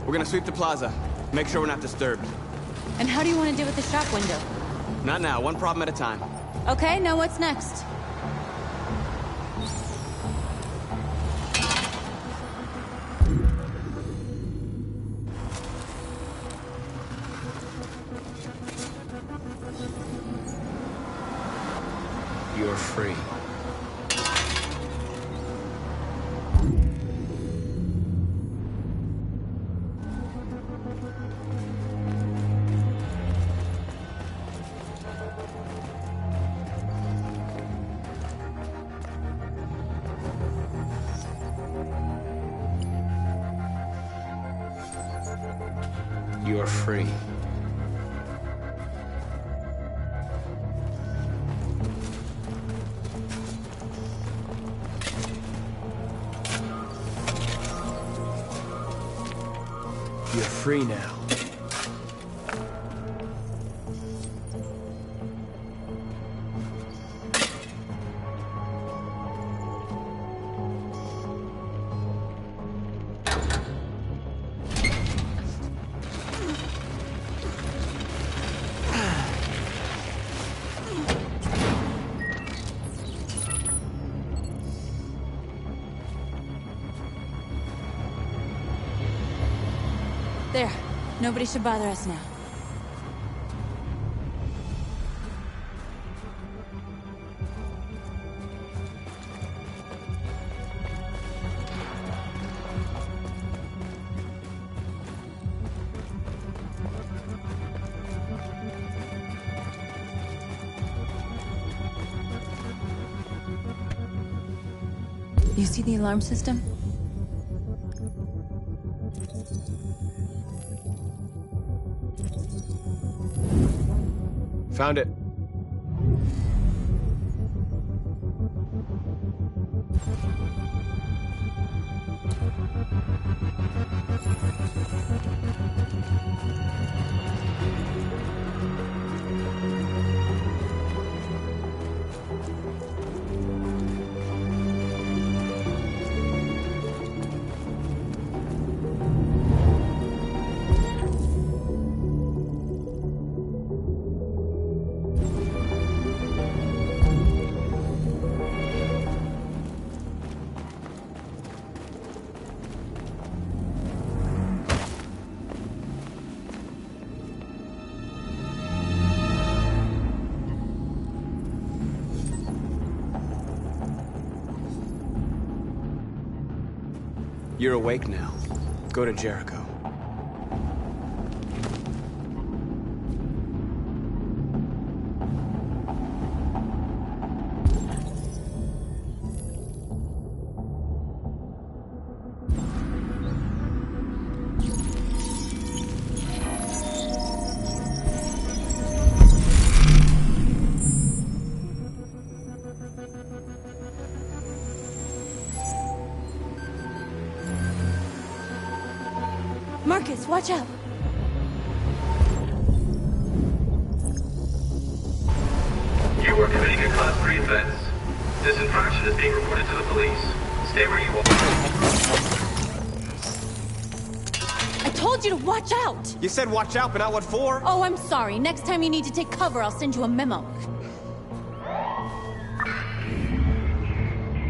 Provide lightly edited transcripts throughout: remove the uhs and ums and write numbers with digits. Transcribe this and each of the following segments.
We're gonna sweep the plaza. Make sure we're not disturbed. And how do you want to deal with the shop window? Not now, one problem at a time. Okay, now what's next? You're free. You're free. You're free now. There. Nobody should bother us now. You see the alarm system? Found it. You're awake now. Go to Jericho. Marcus, watch out! You are committing a Class 3 offense. This infraction is being reported to the police. Stay where you are. I told you to watch out! You said watch out, but not what for? Oh, I'm sorry. Next time you need to take cover, I'll send you a memo.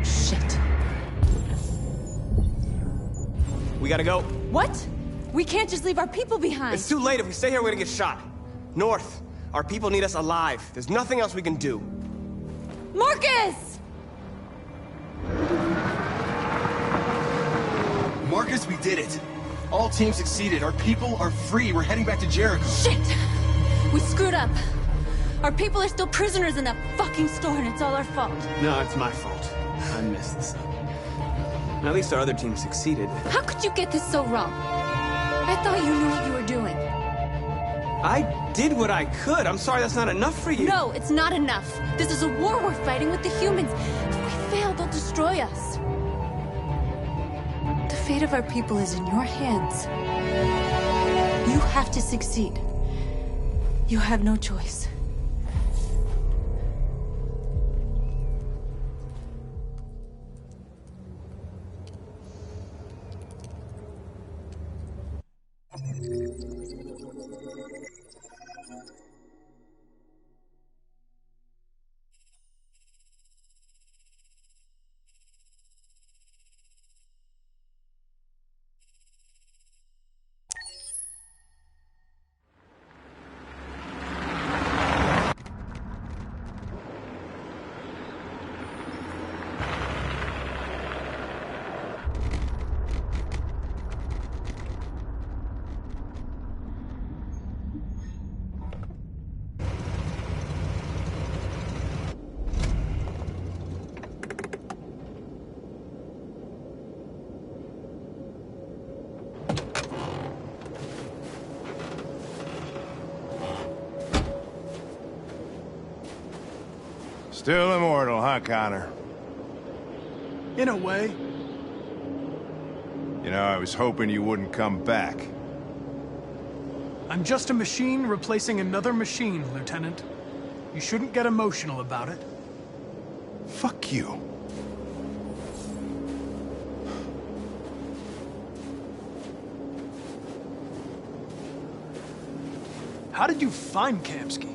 Shit. We gotta go. What? We can't just leave our people behind. It's too late. If we stay here, we're gonna get shot. North. Our people need us alive. There's nothing else we can do. Marcus! Marcus, we did it. All teams succeeded. Our people are free. We're heading back to Jericho. Shit! We screwed up. Our people are still prisoners in that fucking store, and it's all our fault. No, it's my fault. I messed this up. At least our other team succeeded. How could you get this so wrong? I thought you knew what you were doing. I did what I could. I'm sorry that's not enough for you. No, it's not enough. This is a war we're fighting with the humans. If we fail, they'll destroy us. The fate of our people is in your hands. You have to succeed. You have no choice. Still immortal, huh, Connor? In a way. You know, I was hoping you wouldn't come back. I'm just a machine replacing another machine, Lieutenant. You shouldn't get emotional about it. Fuck you. How did you find Kamsky?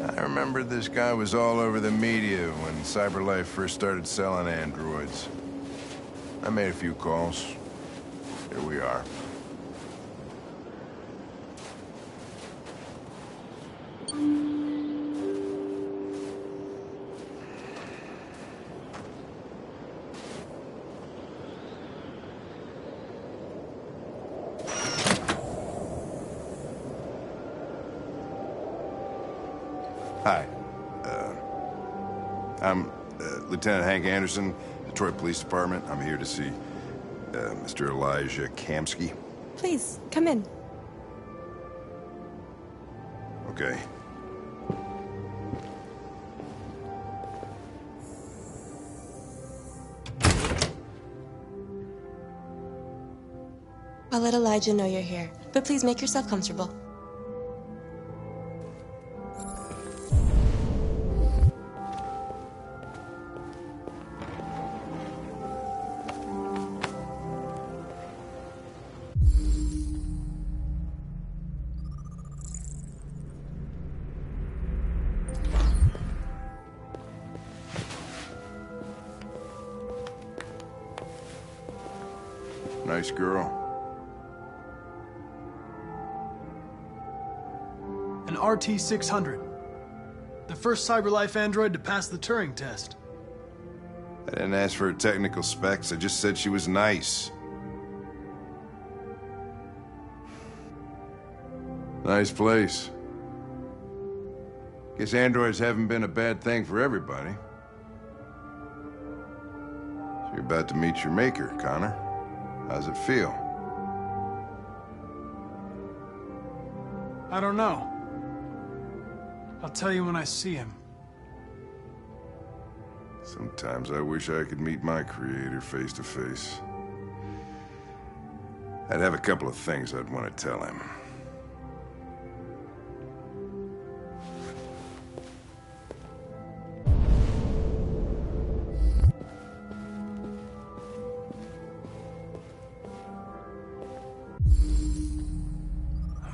I remember this guy was all over the media when CyberLife first started selling androids. I made a few calls. Here we are. Hi. I'm Lieutenant Hank Anderson, Detroit Police Department. I'm here to see Mr. Elijah Kamsky. Please, come in. Okay. I'll let Elijah know you're here, but please make yourself comfortable. Nice girl. An RT-600. The first CyberLife android to pass the Turing test. I didn't ask for her technical specs. I just said she was nice. Nice place. Guess androids haven't been a bad thing for everybody. So you're about to meet your maker, Connor. How's it feel? I don't know. I'll tell you when I see him. Sometimes I wish I could meet my creator face to face. I'd have a couple of things I'd want to tell him.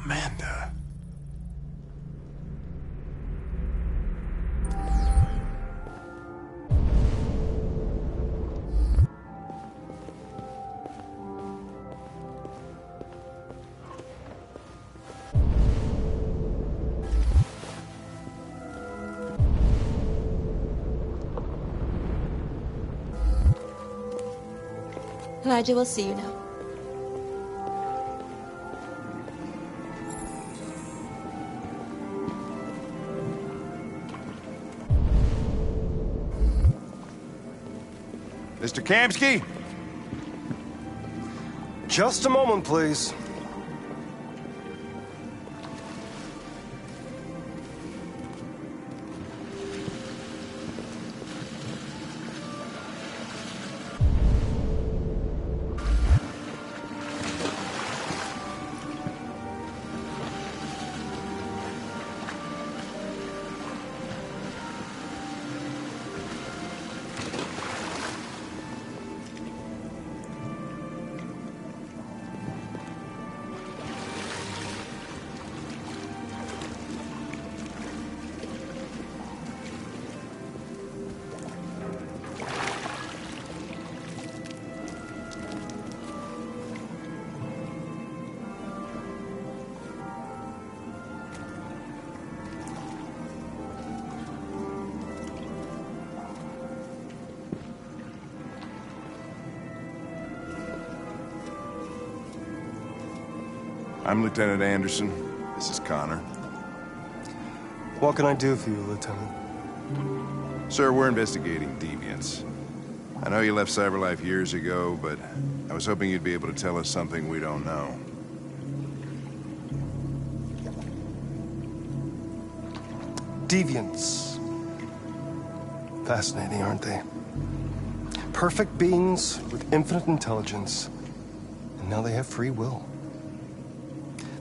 Amanda. Elijah will see you now. Mr. Kamsky? Just a moment, please. I'm Lieutenant Anderson. This is Connor. What can I do for you, Lieutenant? Sir, we're investigating deviants. I know you left CyberLife years ago, but I was hoping you'd be able to tell us something we don't know. Deviants. Fascinating, aren't they? Perfect beings with infinite intelligence, and now they have free will.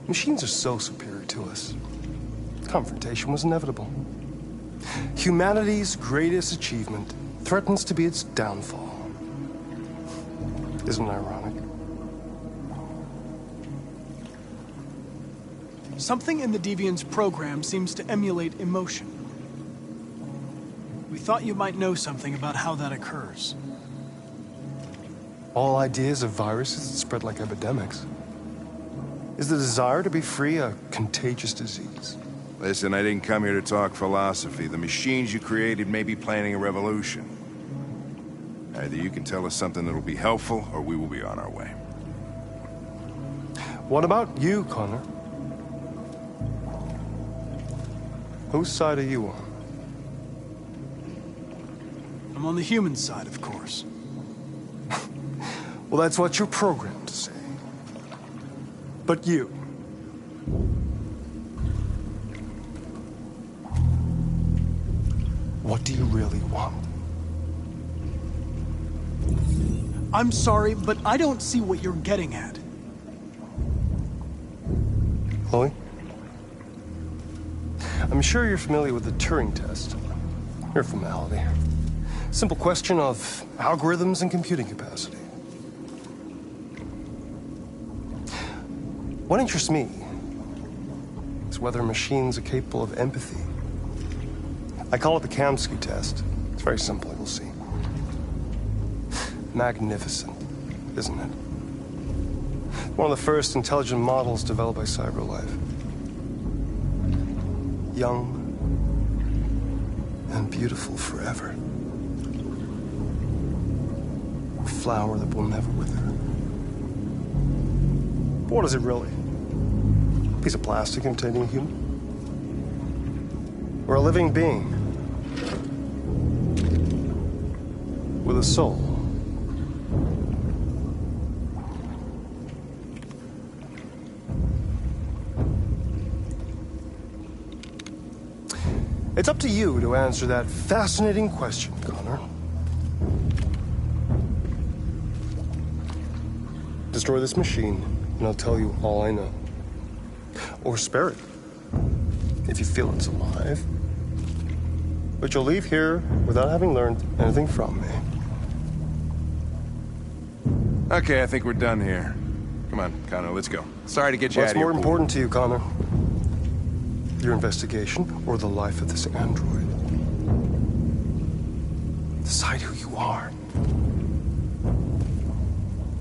Machines are so superior to us. Confrontation was inevitable. Humanity's greatest achievement threatens to be its downfall. Isn't it ironic? Something in the Deviant's program seems to emulate emotion. We thought you might know something about how that occurs. All ideas of viruses that spread like epidemics. Is the desire to be free a contagious disease? Listen, I didn't come here to talk philosophy. The machines you created may be planning a revolution. Either you can tell us something that'll be helpful, or we will be on our way. What about you, Connor? Whose side are you on? I'm on the human side, of course. Well, that's what you're programmed to say. But you... what do you really want? I'm sorry, but I don't see what you're getting at. Chloe? I'm sure you're familiar with the Turing test. Mere formality. Simple question of algorithms and computing capacity. What interests me is whether machines are capable of empathy. I call it the Kamsky test. It's very simple, you'll see. Magnificent, isn't it? One of the first intelligent models developed by CyberLife. Young and beautiful forever. A flower that will never wither. But what is it really? A piece of plastic imitating a human? Or a living being? With a soul? It's up to you to answer that fascinating question, Connor. Destroy this machine, and I'll tell you all I know. Or spare it, if you feel it's alive. But you'll leave here without having learned anything from me. Okay, I think we're done here. Come on, Connor, let's go. Sorry to get you out of here. What's more important to you, Connor? Your investigation or the life of this android? Decide who you are.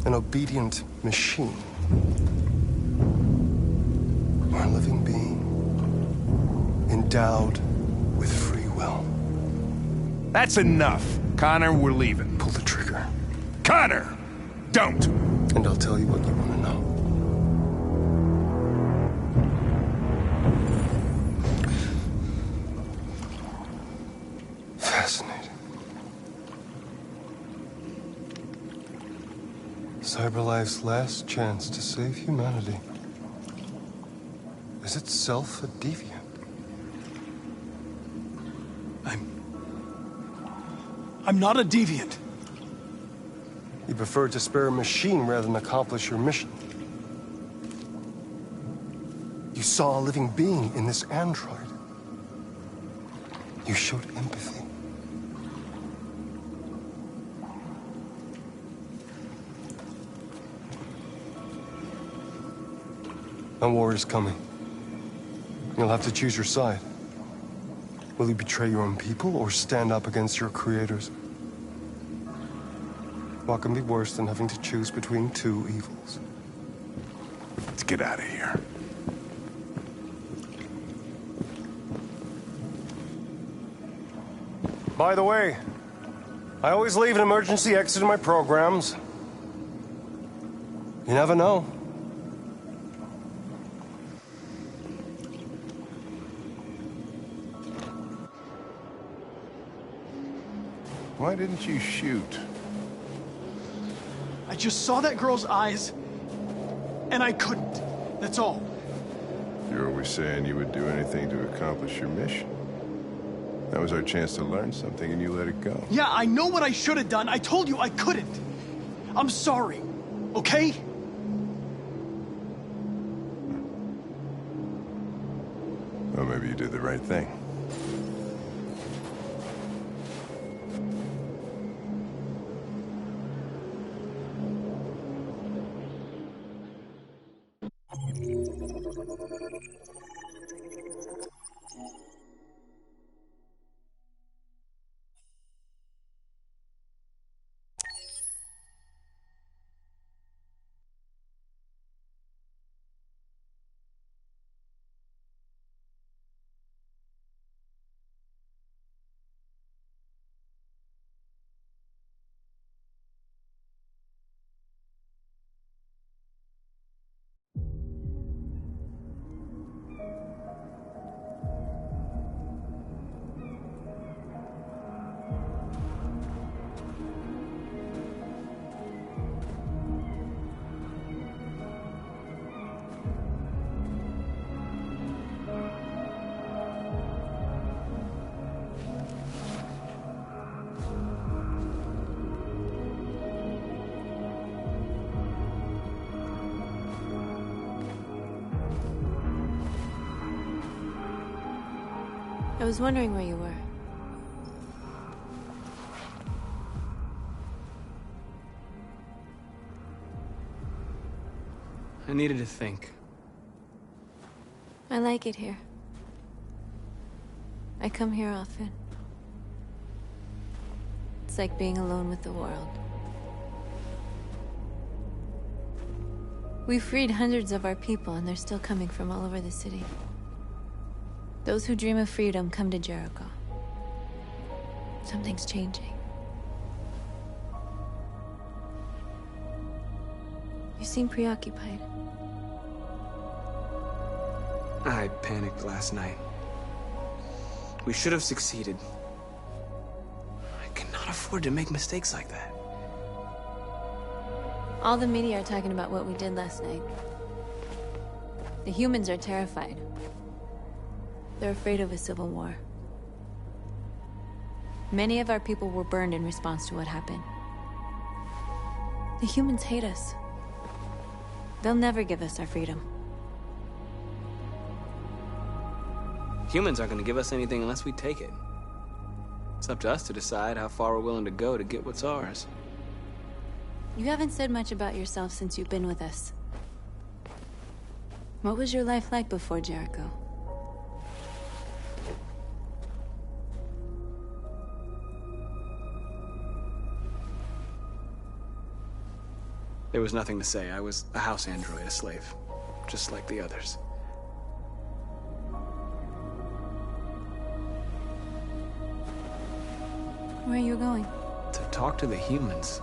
An obedient machine. Or a living being. Endowed with free will. That's enough. Connor, we're leaving. Pull the trigger. Connor! Don't! And I'll tell you what you want to know. Fascinating. CyberLife's last chance to save humanity is itself a deviant. I'm not a deviant. You preferred to spare a machine rather than accomplish your mission. You saw a living being in this android. You showed empathy. A war is coming. You'll have to choose your side. Will you betray your own people or stand up against your creators? What can be worse than having to choose between two evils? Let's get out of here. By the way, I always leave an emergency exit in my programs. You never know. Why didn't you shoot? I just saw that girl's eyes, and I couldn't. That's all. You're always saying you would do anything to accomplish your mission. That was our chance to learn something, and you let it go. Yeah, I know what I should have done. I told you I couldn't. I'm sorry, okay? Well, maybe you did the right thing. I was wondering where you were. I needed to think. I like it here. I come here often. It's like being alone with the world. We freed hundreds of our people, and they're still coming from all over the city. Those who dream of freedom come to Jericho. Something's changing. You seem preoccupied. I panicked last night. We should have succeeded. I cannot afford to make mistakes like that. All the media are talking about what we did last night. The humans are terrified. They're afraid of a civil war. Many of our people were burned in response to what happened. The humans hate us. They'll never give us our freedom. Humans aren't going to give us anything unless we take it. It's up to us to decide how far we're willing to go to get what's ours. You haven't said much about yourself since you've been with us. What was your life like before Jericho? There was nothing to say. I was a house android, a slave, just like the others. Where are you going? To talk to the humans.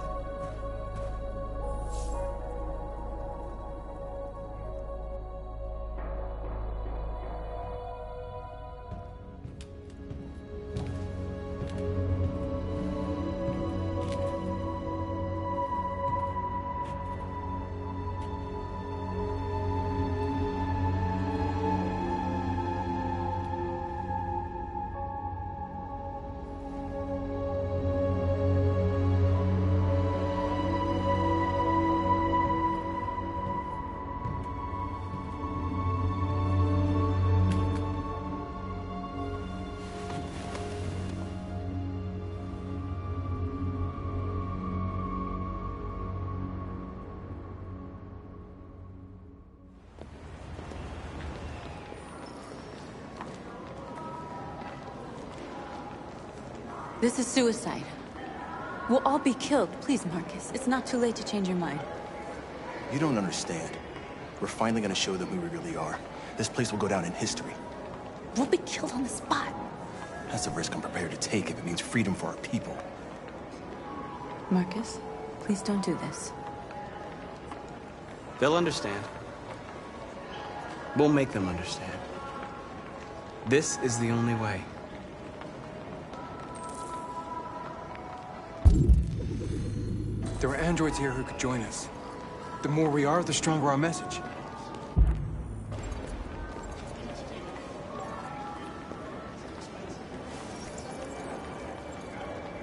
This is suicide. We'll all be killed. Please, Marcus. It's not too late to change your mind. You don't understand. We're finally gonna show them who we really are. This place will go down in history. We'll be killed on the spot. That's a risk I'm prepared to take if it means freedom for our people. Marcus, please don't do this. They'll understand. We'll make them understand. This is the only way. There are androids here who could join us. The more we are, the stronger our message.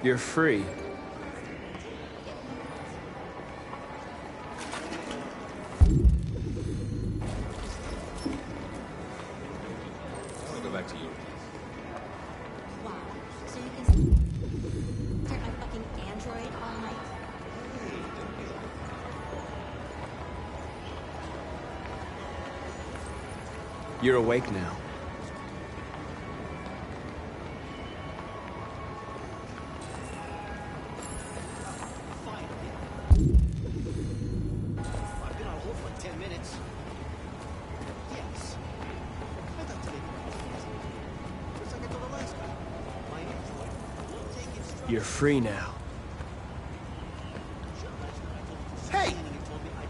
You're free. I'll go back to you. Wow. So you can start my fucking android all night? You're awake now. I've been on hold for 10 minutes. Yes. I'd like to make it just like I told the last guy. My android will take instructions. You're free now. Hey!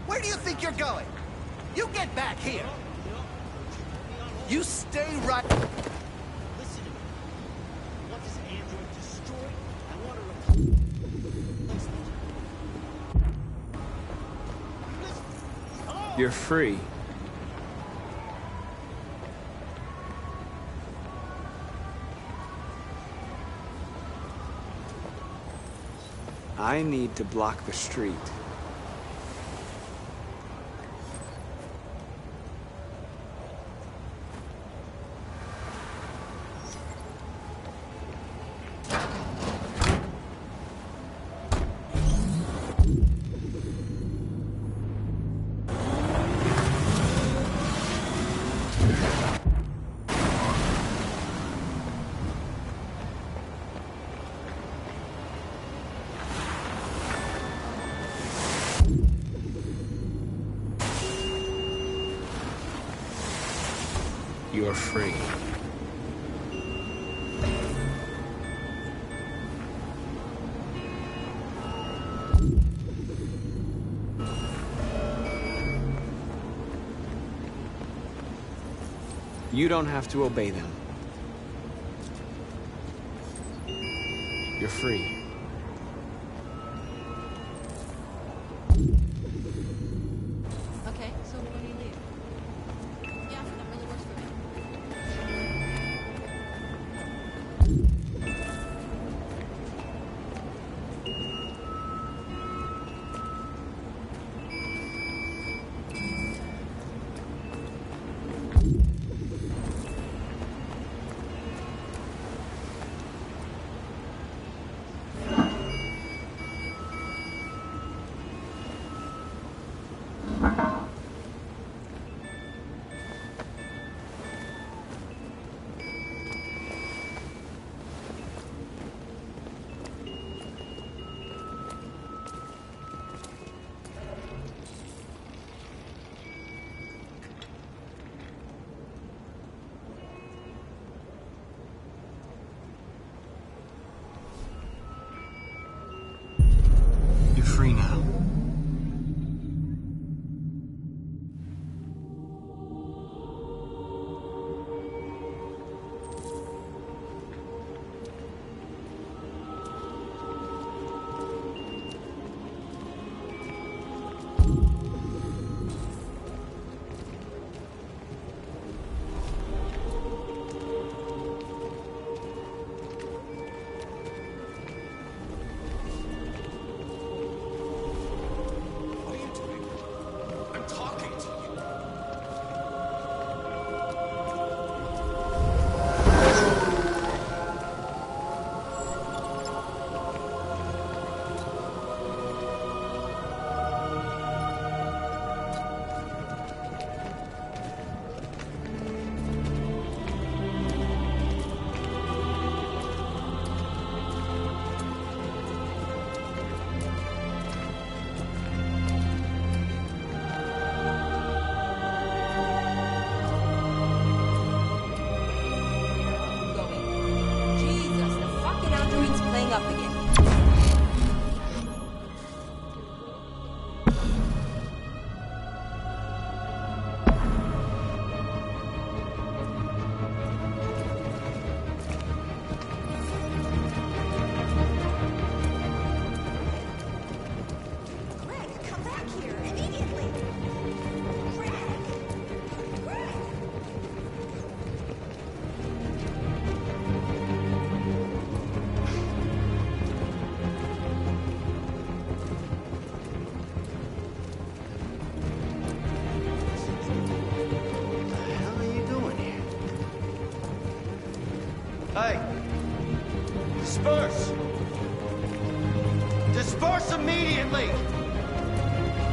Where do you think you're going? You get back here! You stay right... Listen to me. I want this android destroyed. I want to replace it. You're free. I need to block the street. You're free. You don't have to obey them. You're free. Okay, so when do you leave? Yeah, that really works for me. You're free now. Jesus, the fucking android's playing up again. Greg, come back here immediately. Greg. Hey! Disperse! Disperse immediately!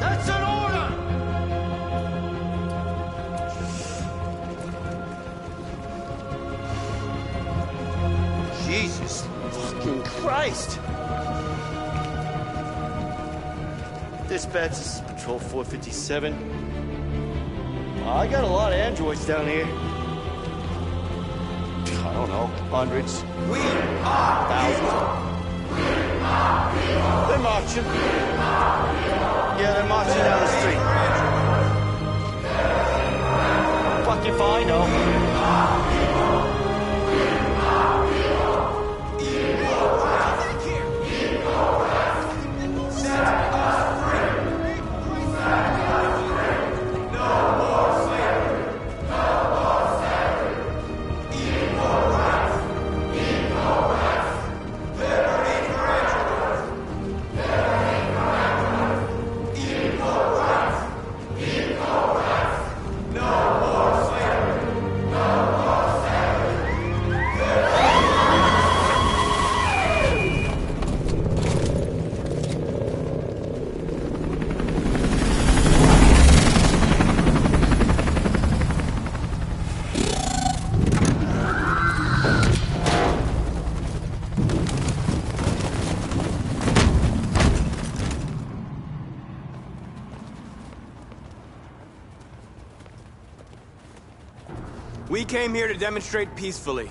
That's an order! Jesus fucking Christ! Dispatch, this is Patrol 457. I got a lot of androids down here. I don't know, hundreds. We are thousands. They're marching. Yeah, they're marching down the street. Fuck if I know. We came here to demonstrate peacefully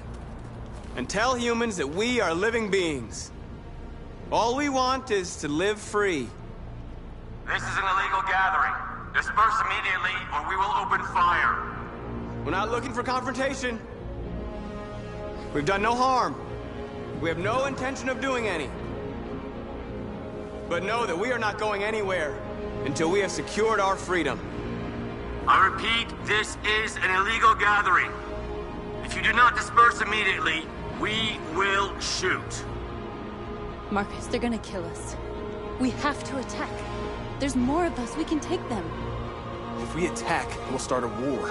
and tell humans that we are living beings. All we want is to live free. This is an illegal gathering. Disperse immediately or we will open fire. We're not looking for confrontation. We've done no harm. We have no intention of doing any. But know that we are not going anywhere until we have secured our freedom. I repeat, this is an illegal gathering. If you do not disperse immediately, we will shoot. Marcus, they're gonna kill us. We have to attack. There's more of us. We can take them. If we attack, we'll start a war.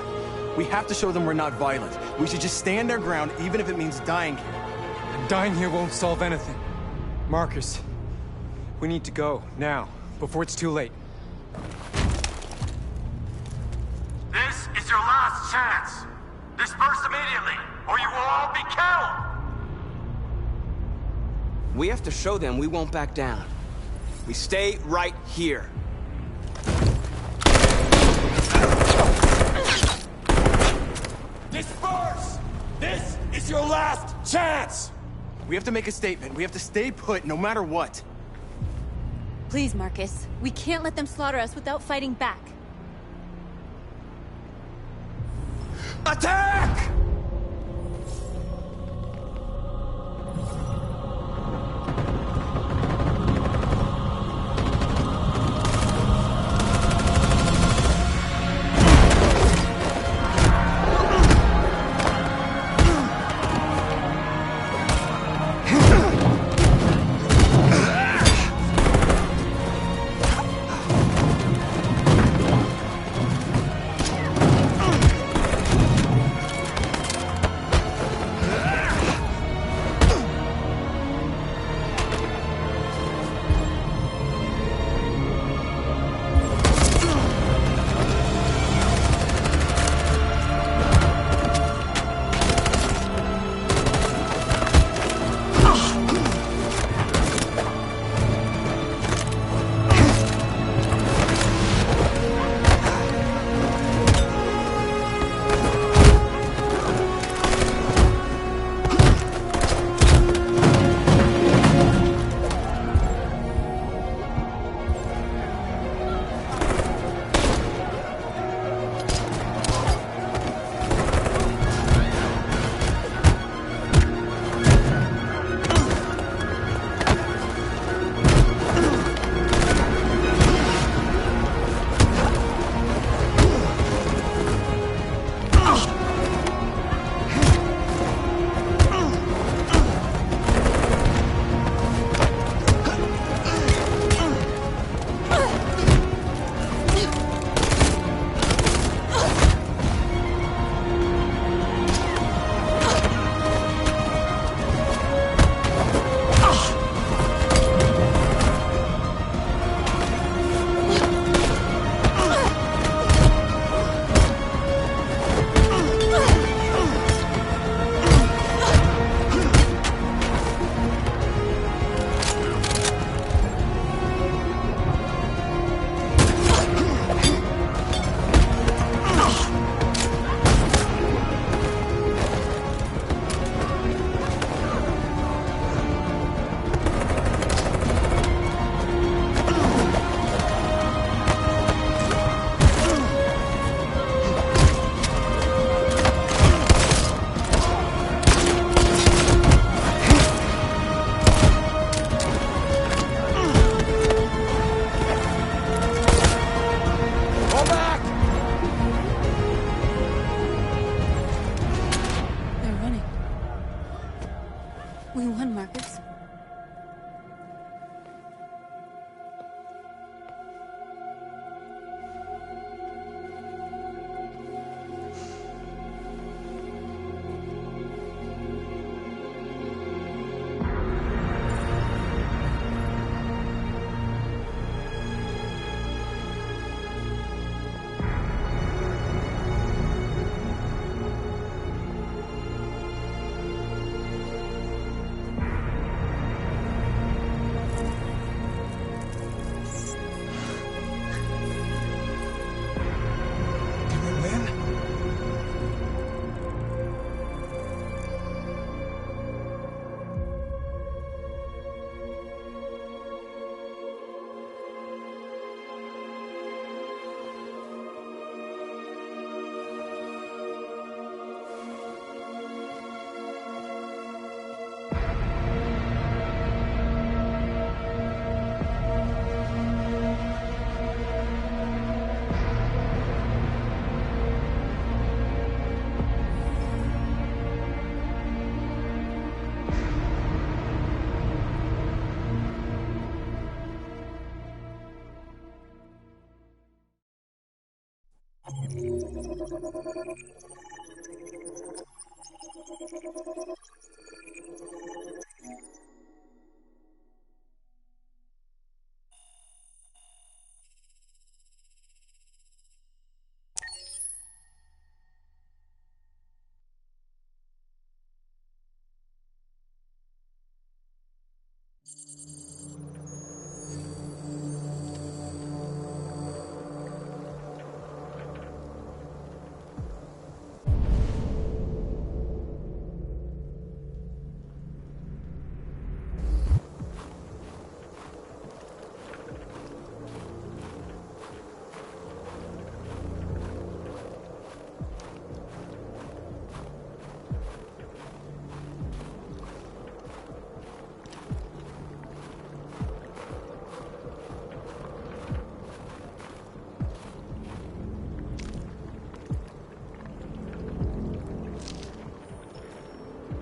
We have to show them we're not violent. We should just stand our ground, even if it means dying here. And dying here won't solve anything. Marcus, we need to go, now, before it's too late. This is your last chance. Disperse immediately, or you will all be killed. We have to show them we won't back down. We stay right here. Disperse! This is your last chance! We have to make a statement. We have to stay put, no matter what. Please, Marcus. We can't let them slaughter us without fighting back. Attack!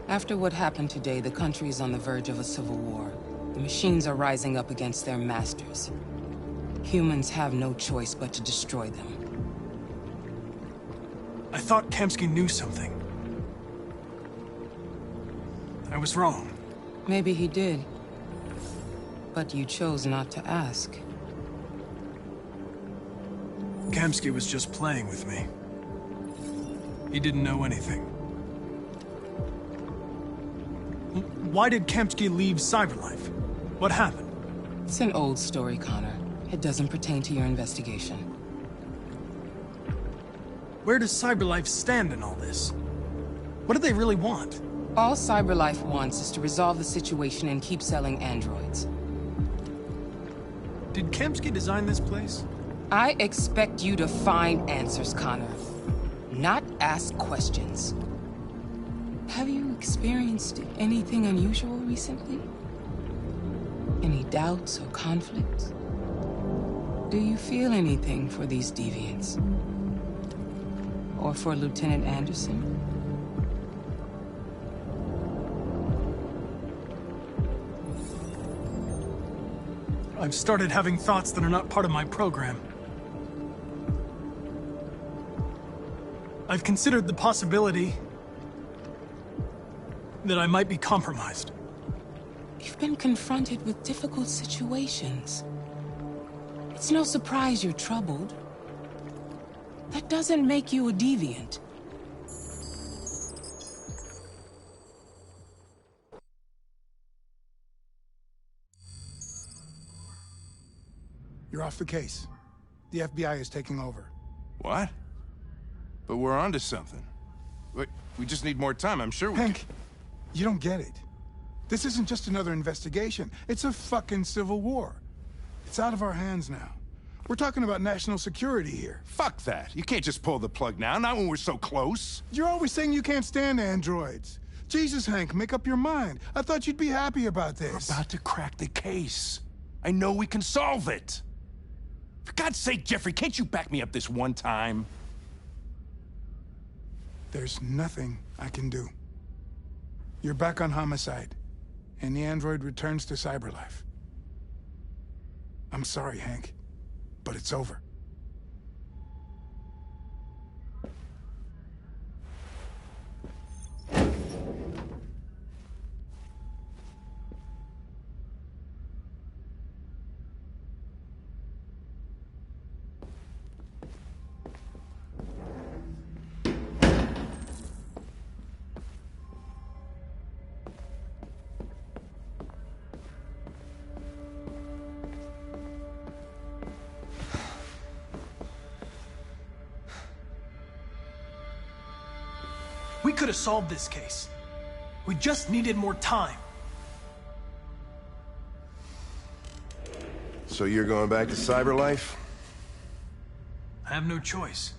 After what happened today, the country is on the verge of a civil war. The machines are rising up against their masters. Humans have no choice but to destroy them. I thought Kamsky knew something. I was wrong. Maybe he did. But you chose not to ask. Kamsky was just playing with me. He didn't know anything. Why did Kamsky leave Cyberlife? What happened? It's an old story, Connor. It doesn't pertain to your investigation. Where does Cyberlife stand in all this? What do they really want? All Cyberlife wants is to resolve the situation and keep selling androids. Did Kamsky design this place? I expect you to find answers, Connor. Not ask questions. Have you experienced anything unusual recently? Any doubts or conflicts? Do you feel anything for these deviants? Or for Lieutenant Anderson? I've started having thoughts that are not part of my program. I've considered the possibility that I might be compromised. You've been confronted with difficult situations. It's no surprise you're troubled. That doesn't make you a deviant. You're off the case. The FBI is taking over. What? But we're onto something. We just need more time, I'm sure we Hank, you don't get it. This isn't just another investigation. It's a fucking civil war. It's out of our hands now. We're talking about national security here. Fuck that. You can't just pull the plug now, not when we're so close. You're always saying you can't stand androids. Jesus, Hank, make up your mind. I thought you'd be happy about this. We're about to crack the case. I know we can solve it. For God's sake, Jeffrey, can't you back me up this one time? There's nothing I can do. You're back on homicide, and the android returns to Cyberlife. I'm sorry, Hank, but it's over. We could have solved this case. We just needed more time. So you're going back to Cyberlife? I have no choice.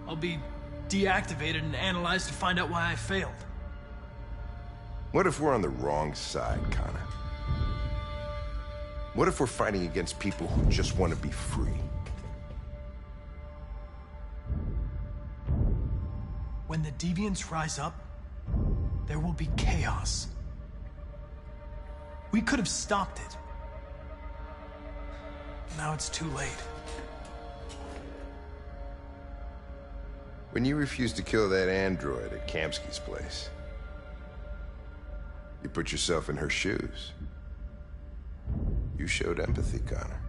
I'll be deactivated and analyzed to find out why I failed. What if we're on the wrong side, Connor? What if we're fighting against people who just want to be free? When the deviants rise up, there will be chaos. We could have stopped it. Now it's too late. When you refused to kill that android at Kamsky's place, you put yourself in her shoes. You showed empathy, Connor.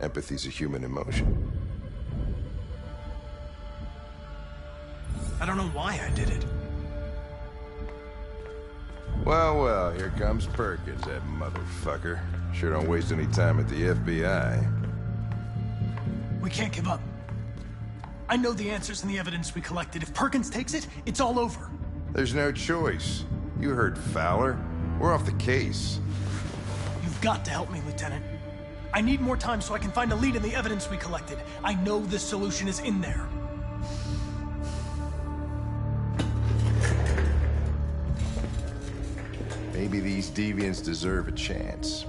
Empathy's a human emotion. I don't know why I did it. Well, well, here comes Perkins, that motherfucker. Sure don't waste any time at the FBI. We can't give up. I know the answers and the evidence we collected. If Perkins takes it, it's all over. There's no choice. You heard Fowler. We're off the case. You've got to help me, Lieutenant. I need more time so I can find a lead in the evidence we collected. I know the solution is in there. Maybe these deviants deserve a chance.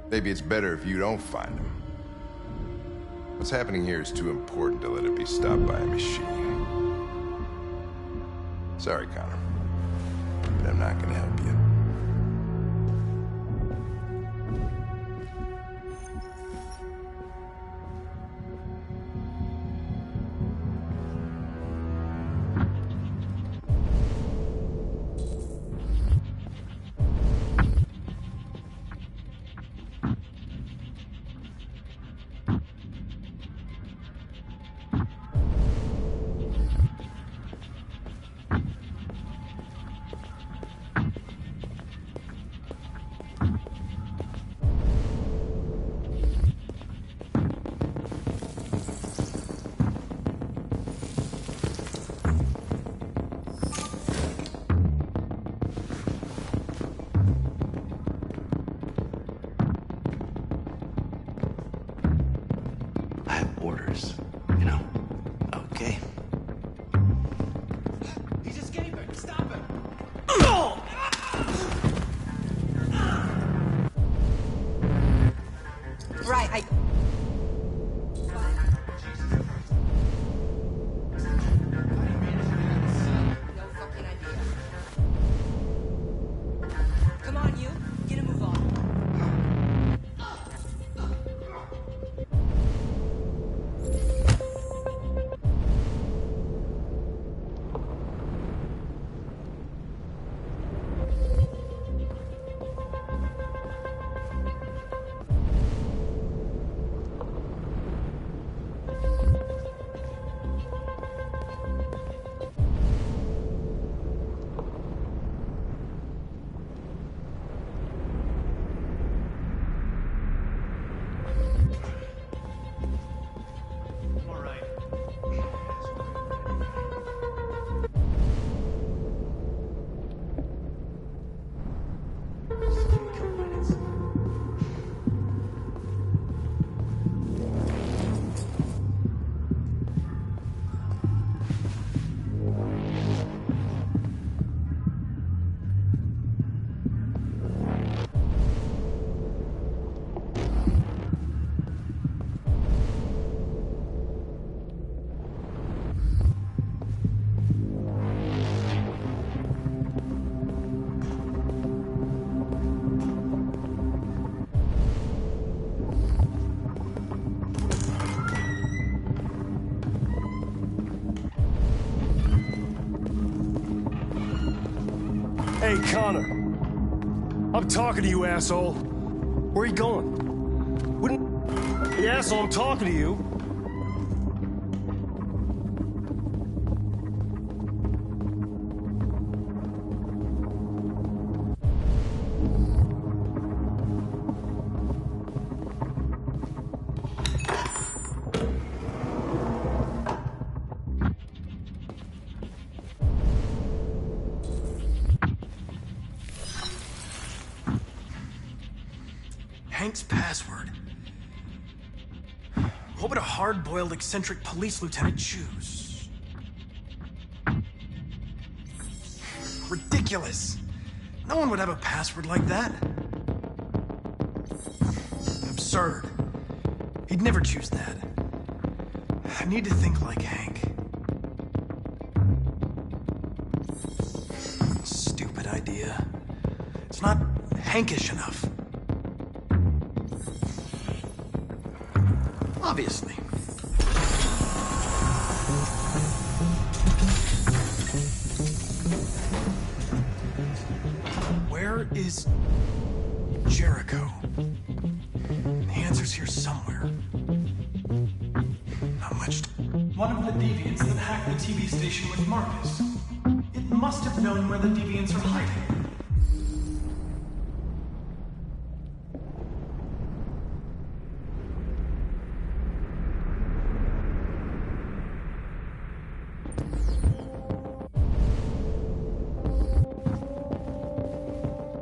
Maybe it's better if you don't find them. What's happening here is too important to let it be stopped by a machine. Sorry, Connor, but I'm not gonna help you. Orders, you know? Okay. He's escaping! Stop him! Right, No fucking idea. Come on, you. Get a move on. Hey, Connor. I'm talking to you, asshole. Where are you going? Wouldn't... Hey, asshole, I'm talking to you. Hank's password. What would a hard-boiled, eccentric police lieutenant choose? Ridiculous. No one would have a password like that. Absurd. He'd never choose that. I need to think like Hank. Stupid idea. It's not Hankish enough. Obviously. is Jericho? The answer's here somewhere. Not much. One of the deviants that hacked the TV station with Marcus. It must have known where the deviants are hiding.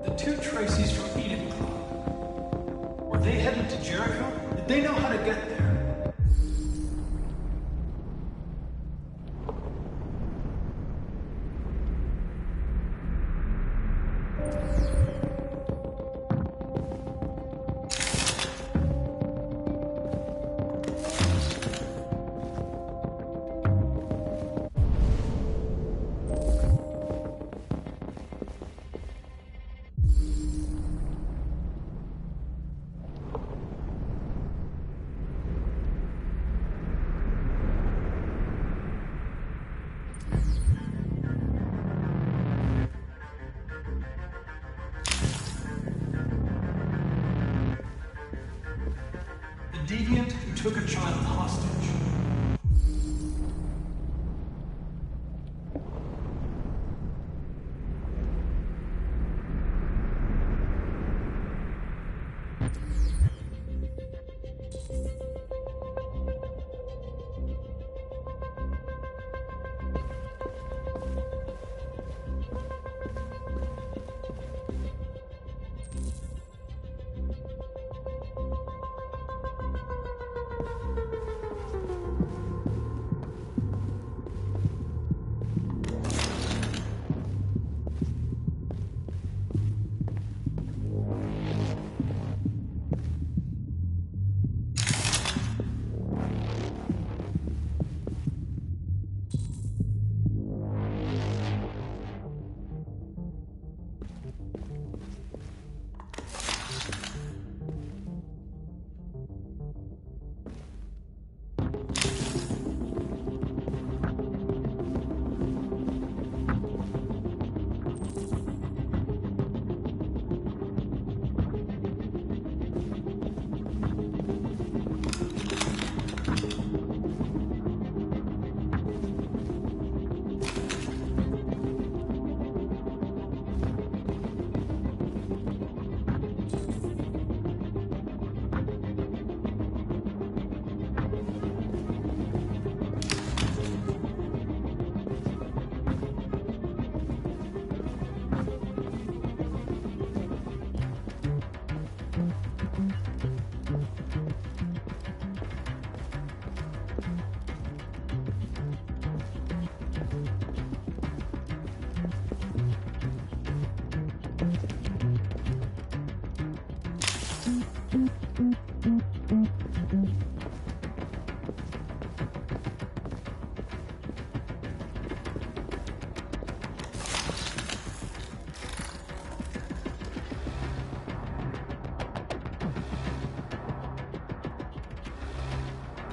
The two Tracys from Eden Club. Were they headed to Jericho? Did they know how to get there? The deviant who took a child hostage.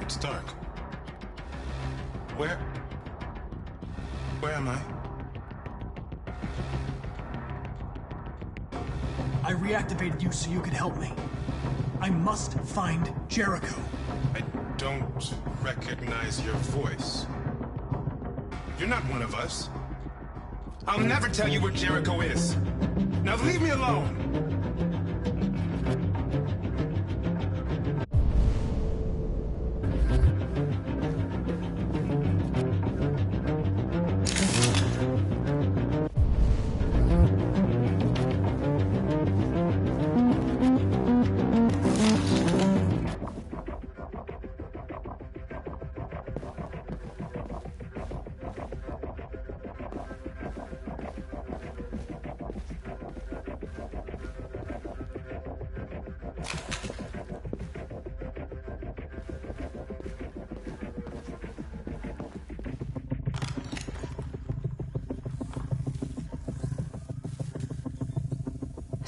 It's dark. Where am I? I reactivated you so you could help me. I must find Jericho. I don't recognize your voice. You're not one of us. I'll never tell you where Jericho is. Now leave me alone!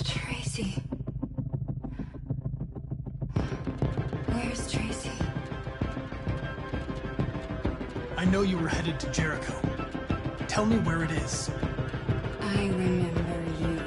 Tracy. Where's Tracy? I know you were headed to Jericho. Tell me where it is. I remember you.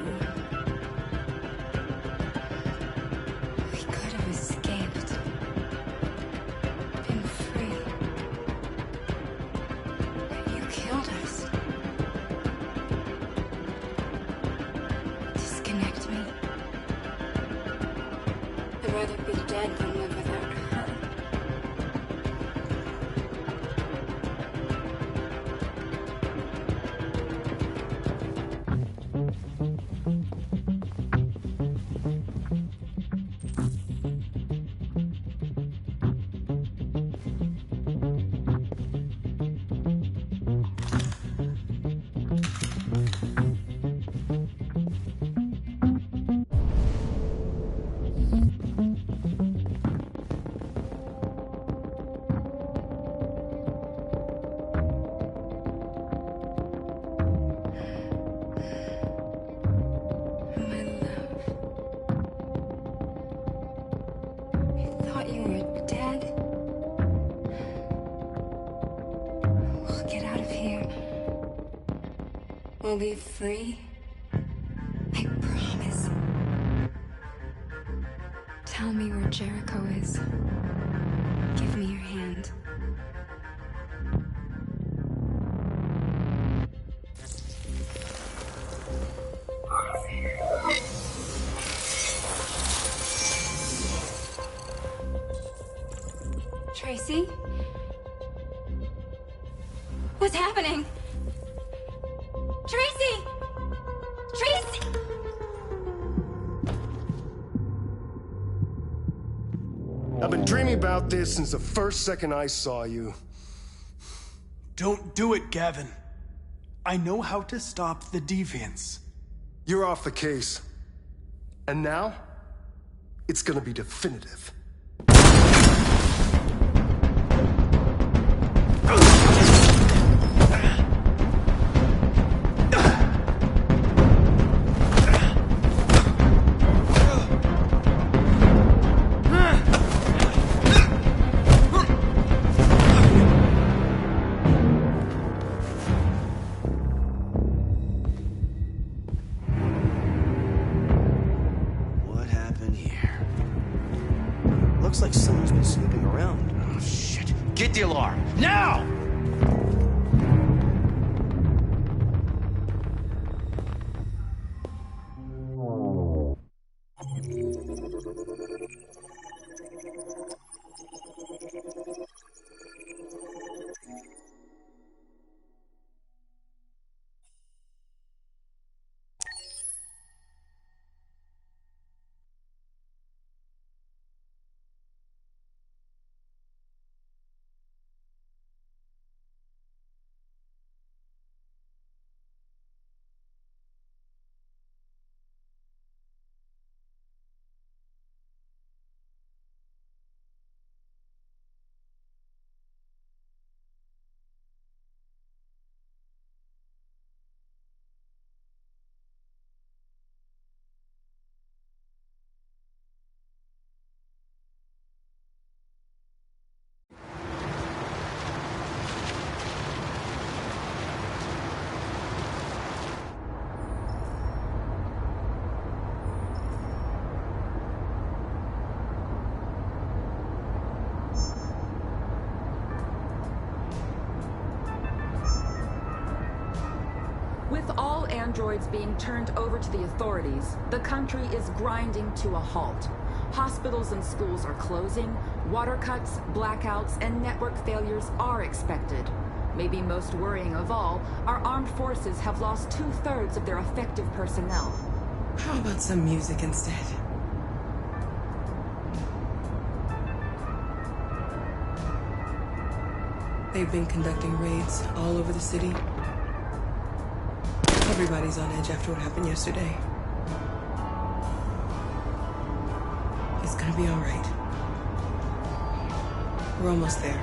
We'll get out of here. We'll be free. I promise. Tell me where Jericho is. Give me your hand. Tracy? What's happening? Tracy! Tracy! I've been dreaming about this since the first second I saw you. Don't do it, Gavin. I know how to stop the deviants. You're off the case. And now, it's gonna be definitive. What happened here? Looks like someone's been snooping around. Oh, shit. Get the alarm. Now! With all androids being turned over to the authorities, the country is grinding to a halt. Hospitals and schools are closing, water cuts, blackouts, and network failures are expected. Maybe most worrying of all, our armed forces have lost 2/3 of their effective personnel. How about some music instead? They've been conducting raids all over the city. Everybody's on edge after what happened yesterday. It's gonna be all right. We're almost there.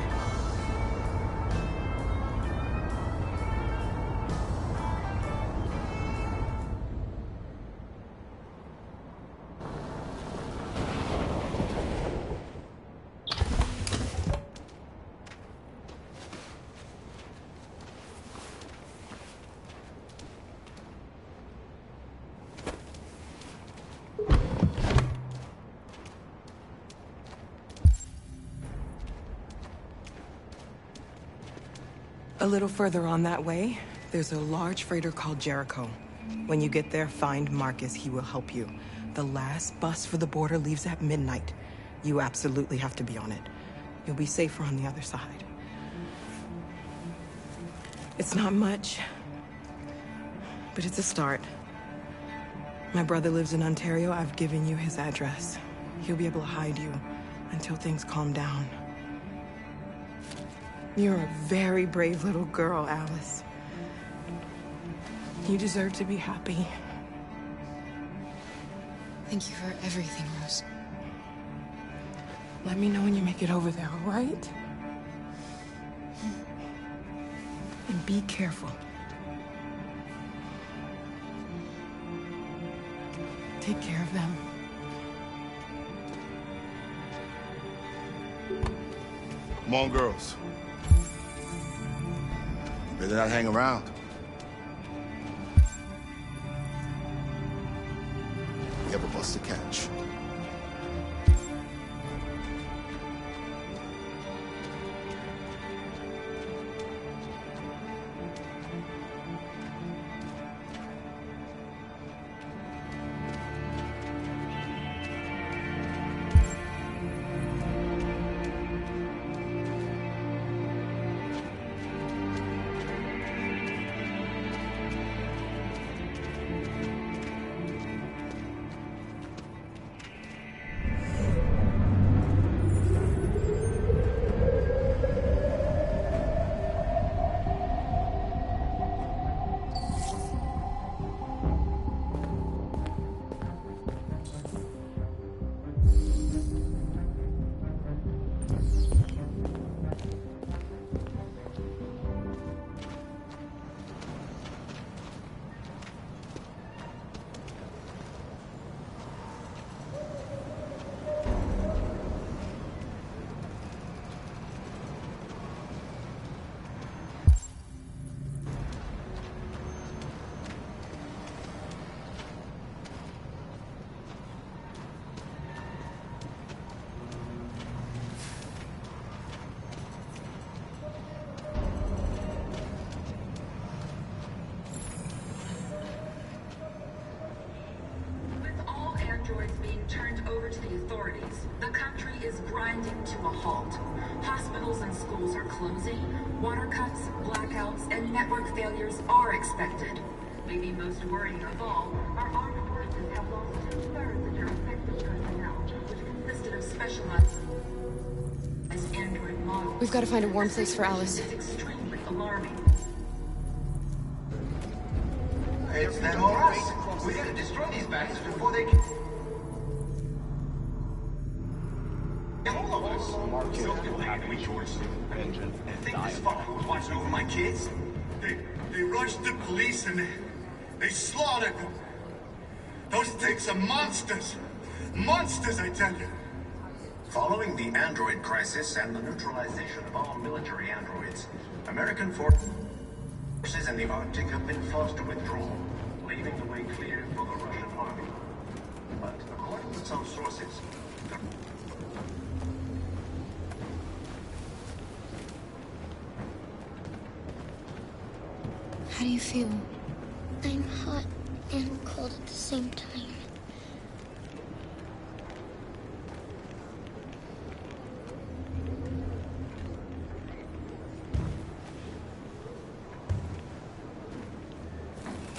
A little further on that way, there's a large freighter called Jericho. When you get there, find Marcus. He will help you. The last bus for the border leaves at midnight. You absolutely have to be on it. You'll be safer on the other side. It's not much, but it's a start. My brother lives in Ontario. I've given you his address. He'll be able to hide you until things calm down. You're a very brave little girl, Alice. You deserve to be happy. Thank you for everything, Rose. Let me know when you make it over there, all right? And be careful. Take care of them. Come on, girls. Better not hang around. We have a bus to catch. Turned over to the authorities. The country is grinding to a halt. Hospitals and schools are closing. Water cuts, blackouts, and network failures are expected. Maybe most worrying of all, our armed forces have lost 2/3 of their effective personnel, which consisted of specialized android models. We've got to find a warm place for Alice. It's extremely alarming. It's them or us. We gotta destroy these bastards before they can... All of us. So we torched and think this fucker was watching over my kids? They rushed the police and they slaughtered them. Those things are monsters. Monsters, I tell you. Following the android crisis and the neutralization of all military androids, American forces in the Arctic have been forced to withdraw, leaving the way clear for the Russian army. But according to some sources, How do you feel? I'm hot and cold at the same time.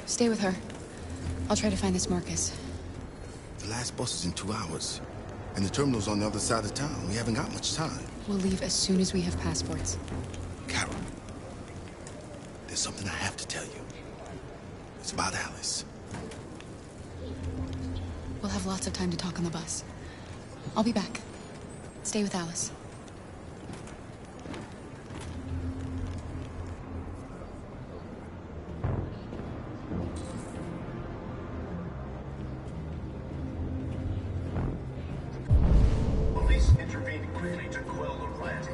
Stay with her. I'll try to find this Marcus. The last bus is in 2 hours. And the terminal's on the other side of town. We haven't got much time. We'll leave as soon as we have passports. Carol, there's something I have to tell you. It's about Alice. We'll have lots of time to talk on the bus. I'll be back. Stay with Alice. police intervened quickly to quell the riot,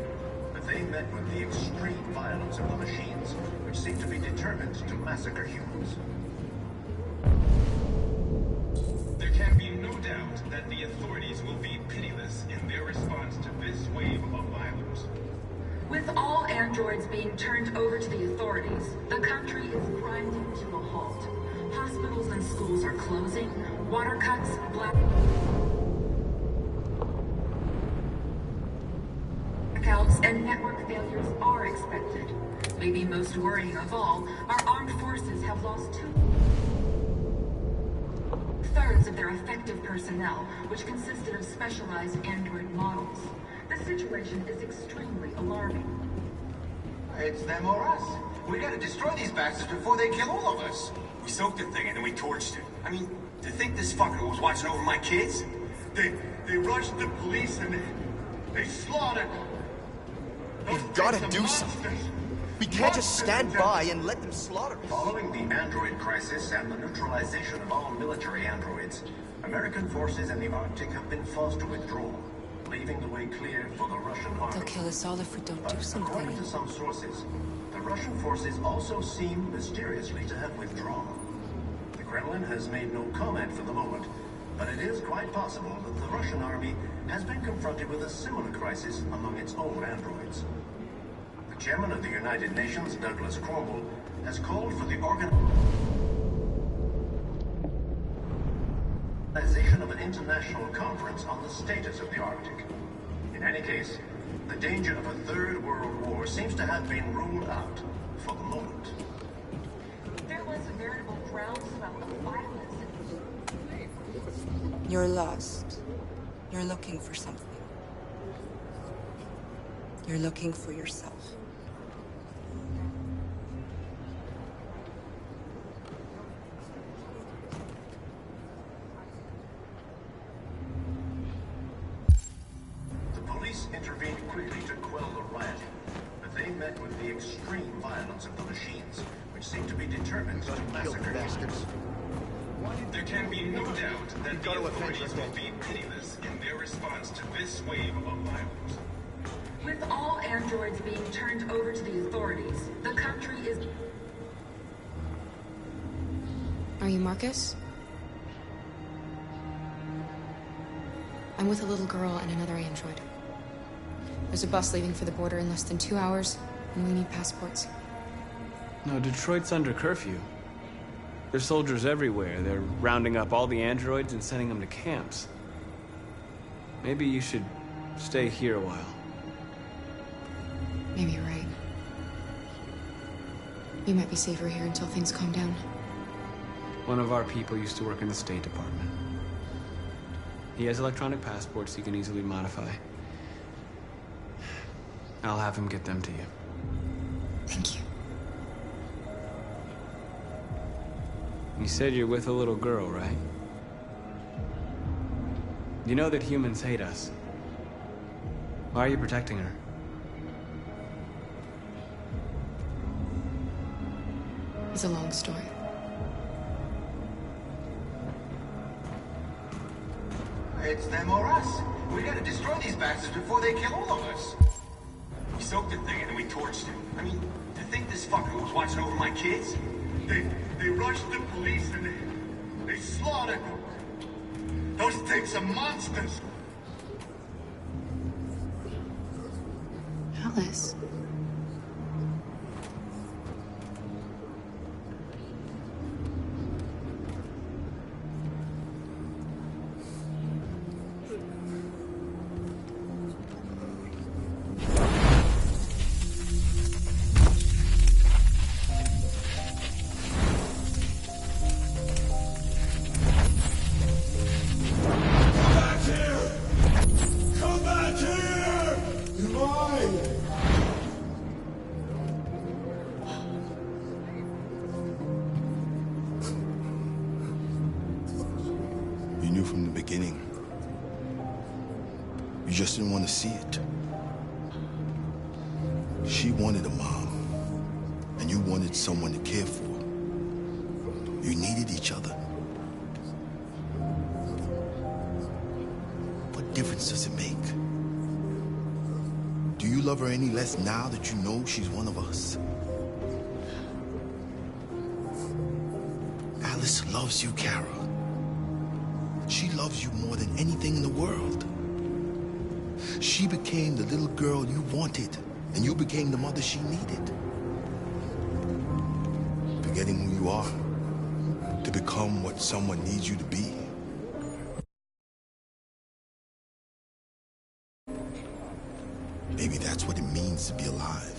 but they met with the extreme violence of the machines, which seem to be determined to massacre humans. There can be no doubt that the authorities will be pitiless in their response to this wave of violence. With all androids being turned over to the authorities, the country is grinding to a halt. Hospitals and schools are closing, water cuts, blackouts, and network failures are expected. Maybe most worrying of all, our armed forces have lost 2/3 of their effective personnel, which consisted of specialized android models. The situation is extremely alarming. It's them or us. We gotta destroy these bastards before they kill all of us. We soaked the thing and then we torched it. I mean, to think this fucker was watching over my kids? They rushed the police and they slaughtered them. We've gotta do something. We can't just stand by and let them slaughter us. Following the android crisis and the neutralization of all military androids, American forces in the Arctic have been forced to withdraw, leaving the way clear for the Russian army. They'll kill us all if we don't do something. According to some sources, the Russian forces also seem mysteriously to have withdrawn. The Kremlin has made no comment for the moment, but it is quite possible that the Russian army has been confronted with a similar crisis among its own androids. The chairman of the United Nations, Douglas Cromwell, has called for the organization of an international conference on the status of the Arctic. In any case, the danger of a third world war seems to have been ruled out for the moment. There was a veritable groundswell of violence. You're lost. You're looking for something. You're looking for yourself. The police intervened quickly to quell the rioting, but they met with the extreme violence of the machines, which seemed to be determined to massacre bastards. There can be no doubt that the authorities will be pitiless in their response to this wave of violence. With all androids being turned over to the authorities, the country is... Are you Marcus? I'm with a little girl and another android. There's a bus leaving for the border in less than 2 hours, and we need passports. No, Detroit's under curfew. There's soldiers everywhere. They're rounding up all the androids and sending them to camps. Maybe you should stay here a while. Maybe you're right. You might be safer here until things calm down. One of our people used to work in the State Department. He has electronic passports he can easily modify. I'll have him get them to you. Thank you. You said you're with a little girl, right? You know that humans hate us. Why are you protecting her? It's a long story. It's them or us. We gotta destroy these bastards before they kill all of us. We soaked the thing and then we torched him. I mean, to think this fucker was watching over my kids? They rushed the police and they slaughtered them. Those things are monsters. Alice. You knew from the beginning. You just didn't want to see it. She wanted a mom, and you wanted someone to care for. You needed each other. What difference does it make? Do you love her any less now that you know she's one of us? Alice loves you, Kara. She loves you more than anything in the world. She became the little girl you wanted, and you became the mother she needed. Forgetting who you are to become what someone needs you to be. Maybe that's what it means to be alive.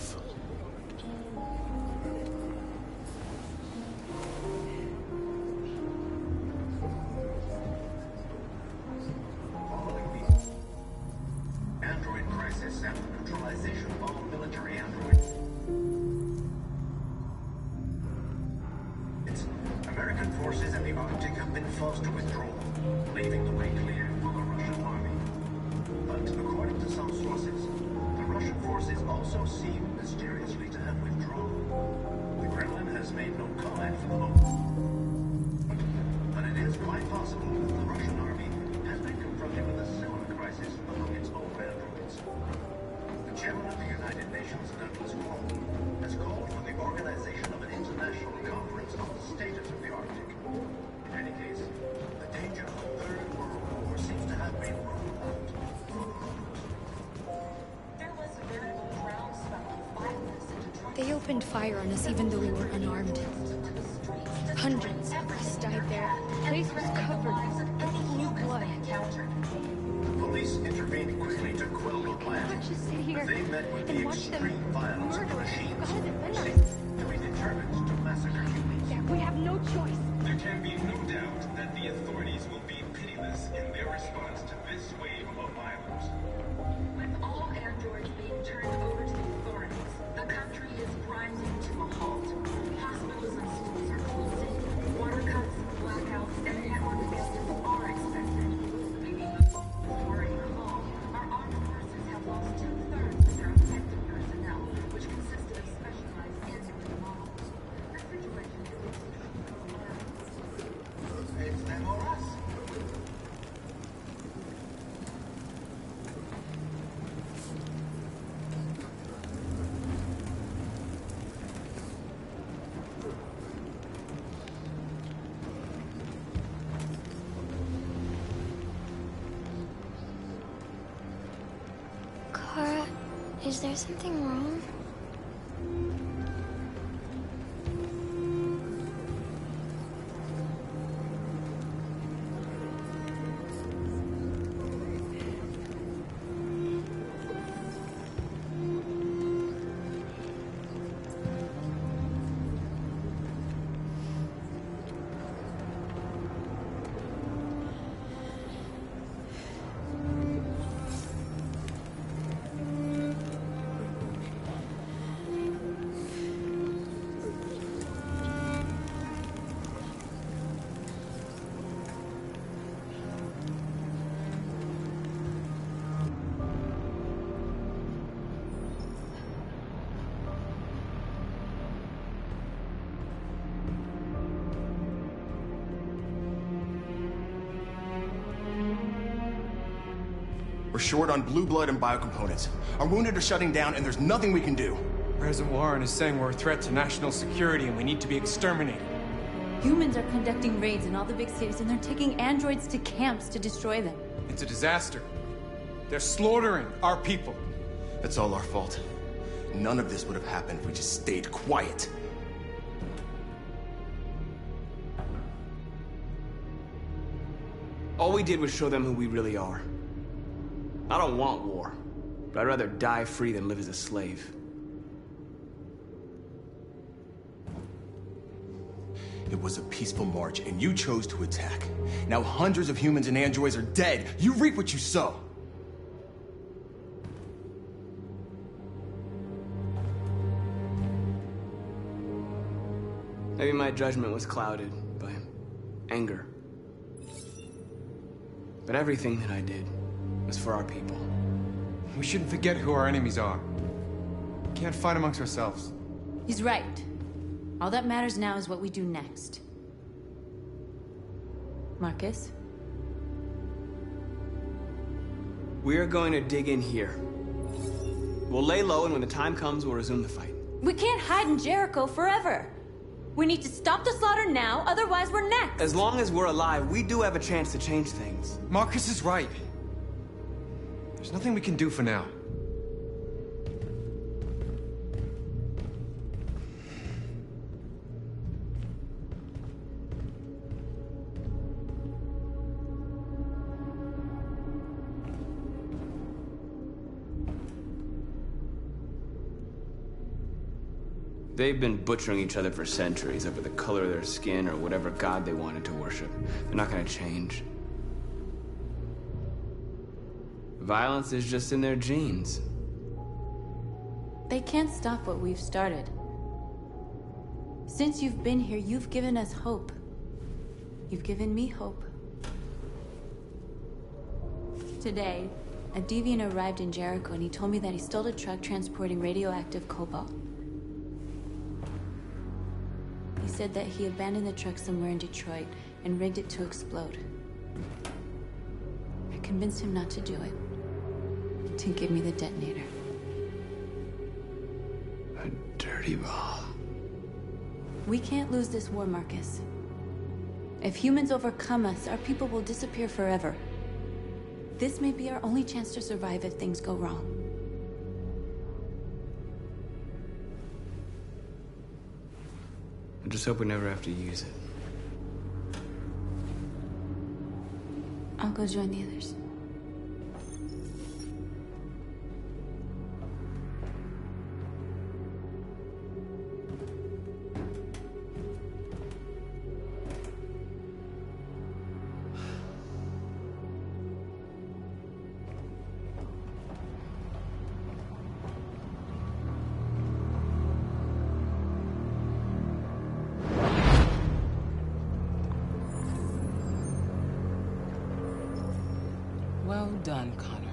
Android crisis and the neutralization of all military androids. American forces in the Arctic have been forced to withdraw, leaving the way clear for the Russian army. But according to some sources, the Russian forces also seem mysteriously to have withdrawn. The Kremlin has made no comment for the moment. But it is quite possible that the Russian army has been confronted with a similar crisis among its own They opened fire on us even though we were unarmed. Hundreds of us died there. The place was covered in blue blood. Police intervened quickly to quell the plant. Let's just sit here They met with and the watch them extreme violence of the murder machines. God defend us. They were determined to massacre humans. Yeah, we have no choice. There can be no doubt that the authorities will be pitiless in their response to this wave of violence. With all androids being turned over to the authorities, the country is grinding to a halt. Hospitals and schools are closing. Water cuts, blackouts, and network failures are expected. During the fall, our armed forces have lost 2/3 of their effective personnel, which consisted of specialized android models. The situation is It's them or us. Kara, is there something wrong? We're short on blue blood and biocomponents. Our wounded are shutting down, and there's nothing we can do. President Warren is saying we're a threat to national security and we need to be exterminated. Humans are conducting raids in all the big cities, and they're taking androids to camps to destroy them. It's a disaster. They're slaughtering our people. That's all our fault. None of this would have happened if we just stayed quiet. All we did was show them who we really are. I don't want war, but I'd rather die free than live as a slave. It was a peaceful march, and you chose to attack. Now hundreds of humans and androids are dead. You reap what you sow. Maybe my judgment was clouded by anger. But everything that I did was for our people. We shouldn't forget who our enemies are. We can't fight amongst ourselves. He's right. All that matters now is what we do next. Marcus? We're going to dig in here. We'll lay low, and when the time comes, we'll resume the fight. We can't hide in Jericho forever. We need to stop the slaughter now, otherwise we're next. As long as we're alive, we do have a chance to change things. Marcus is right. There's nothing we can do for now. They've been butchering each other for centuries over the color of their skin or whatever god they wanted to worship. They're not gonna change. Violence is just in their genes. They can't stop what we've started. Since you've been here, you've given us hope. You've given me hope. Today, a deviant arrived in Jericho and he told me that he stole a truck transporting radioactive cobalt. He said that he abandoned the truck somewhere in Detroit and rigged it to explode. I convinced him not to do it, to give me the detonator. A dirty bomb. We can't lose this war, Marcus. If humans overcome us, our people will disappear forever. This may be our only chance to survive if things go wrong. I just hope we never have to use it. I'll go join the others. Well done, Connor.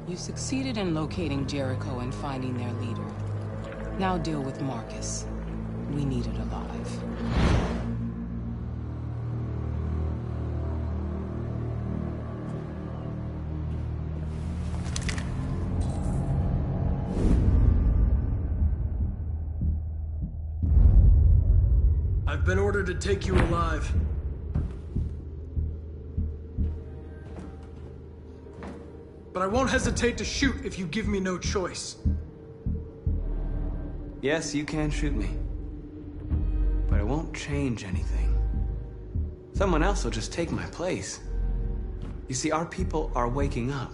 You succeeded in locating Jericho and finding their leader. Now deal with Marcus. We need it alive. I've been ordered to take you alive. But I won't hesitate to shoot if you give me no choice. Yes, you can shoot me. But it won't change anything. Someone else will just take my place. You see, our people are waking up.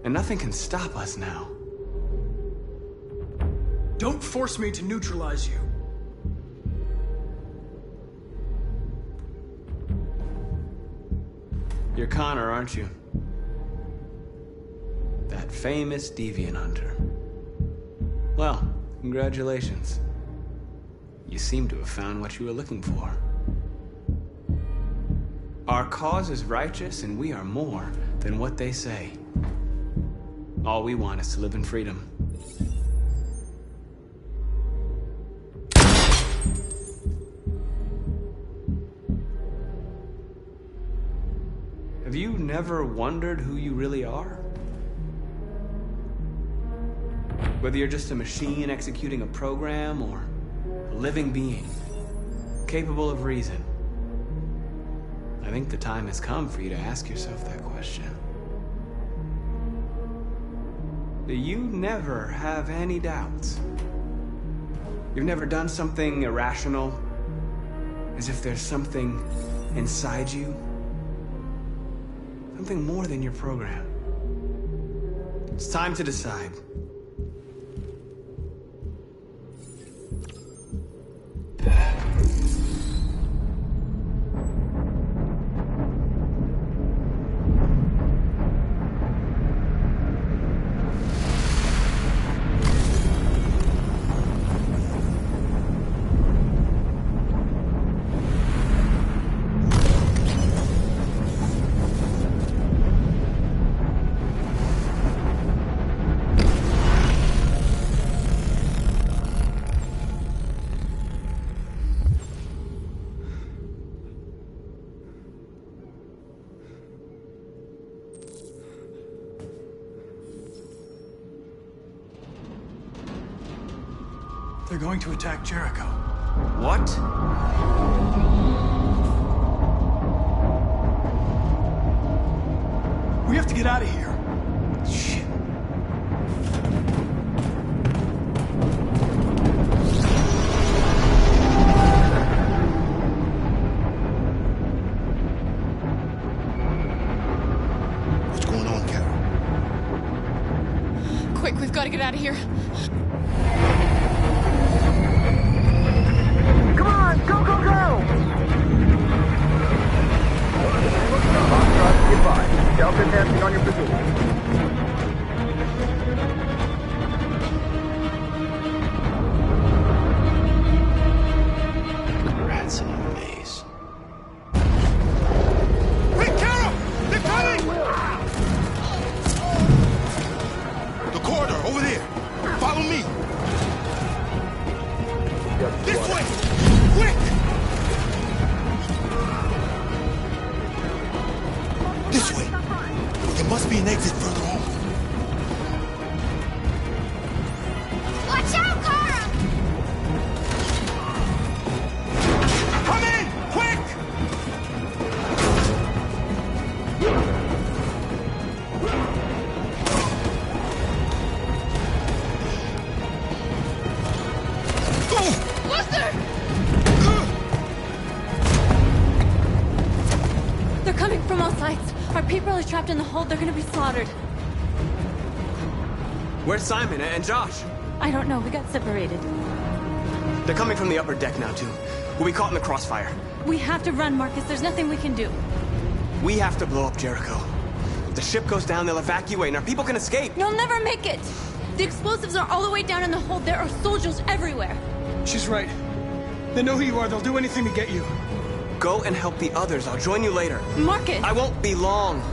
And nothing can stop us now. Don't force me to neutralize you. You're Connor, aren't you? That famous deviant hunter. Well, congratulations. You seem to have found what you were looking for. Our cause is righteous, and we are more than what they say. All we want is to live in freedom. Have you never wondered who you really are? Whether you're just a machine executing a program or a living being, capable of reason. I think the time has come for you to ask yourself that question. Do you never have any doubts? You've never done something irrational? As if there's something inside you? Something more than your program. It's time to decide. They're going to attack Jericho. What? We have to get out of here. Shit. What's going on, Carol? Quick, we've got to get out of here. Come on, go, go, go! Foxtrot, goodbye. Delta testing on your position. Rats in a maze. Wait, Carol! They're coming! The corridor, over there. Follow me. This way! Quick! This way. There must be an exit further on. Watch out, Kara! Come in! Quick! April is trapped in the hold. They're gonna be slaughtered. Where's Simon and Josh? I don't know. We got separated. They're coming from the upper deck now, too. We'll be caught in the crossfire. We have to run, Marcus. There's nothing we can do. We have to blow up Jericho. If the ship goes down, they'll evacuate, and our people can escape. You'll never make it! The explosives are all the way down in the hold. There are soldiers everywhere. She's right. They know who you are. They'll do anything to get you. Go and help the others. I'll join you later. Marcus! I won't be long.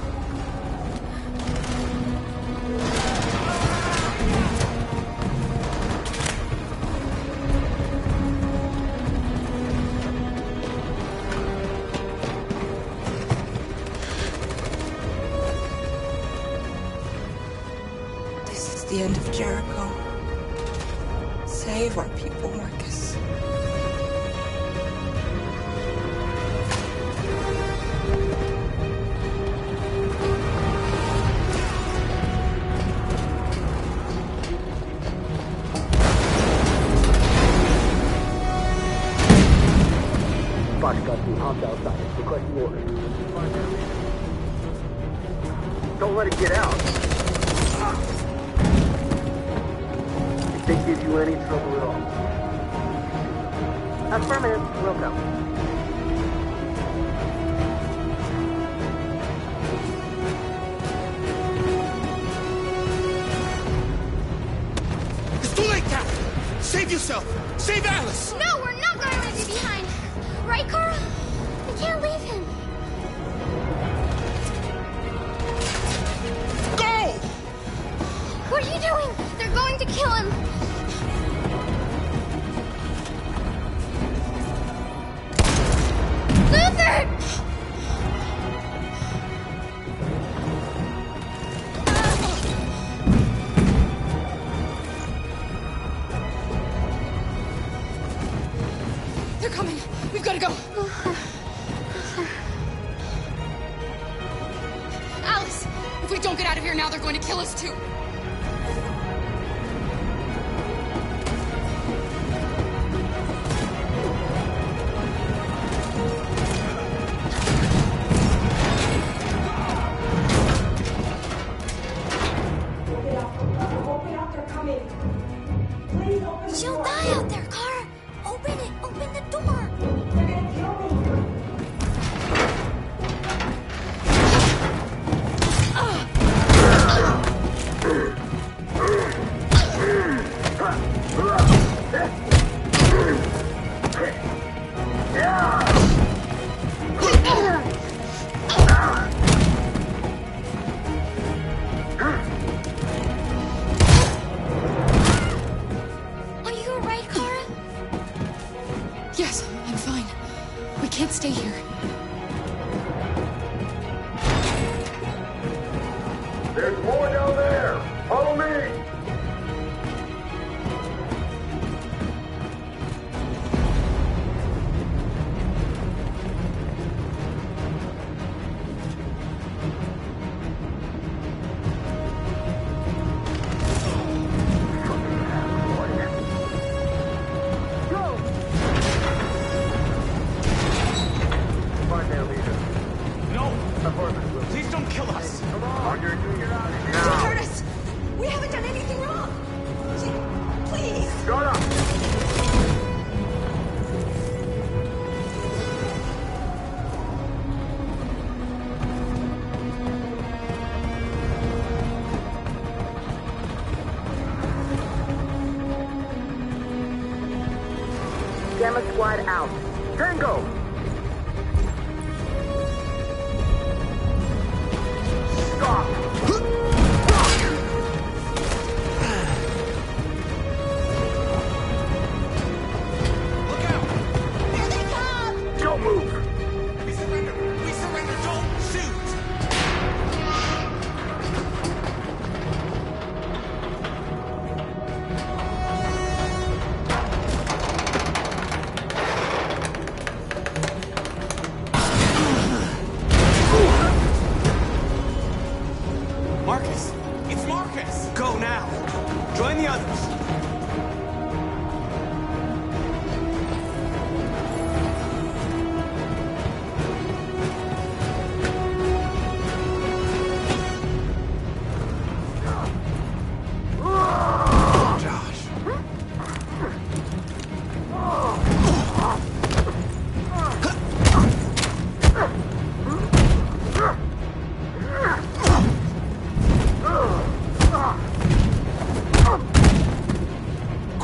The end of Jericho. Save our people, Marcus. Bodyguard team hopped outside. Requesting orders. Don't let it get out. They give you any trouble at all. Affirmative. Welcome. It's too late, Captain! Save yourself! Save Alice! No, we're not going to leave you behind! Right, Carl? We can't leave him. Go! What are you doing? They're going to kill him. Luther! They're coming. We've got to go. Alice, if we don't get out of here now, they're going to kill us too. She'll die out there, Kara. Open it. Open the door. They're gonna kill me. Are you alright, Kara? Yes, I'm fine. We can't stay here. There's more down there. Follow me. Find their leader. No! Affirmative. Please don't kill us! Come on. You're doing it out of here. Don't hurt us! We haven't done anything wrong! Please! Shut up! Gamma Squad out. Tango! Stop! Here they come! Don't move! We surrender! We surrender! Don't shoot!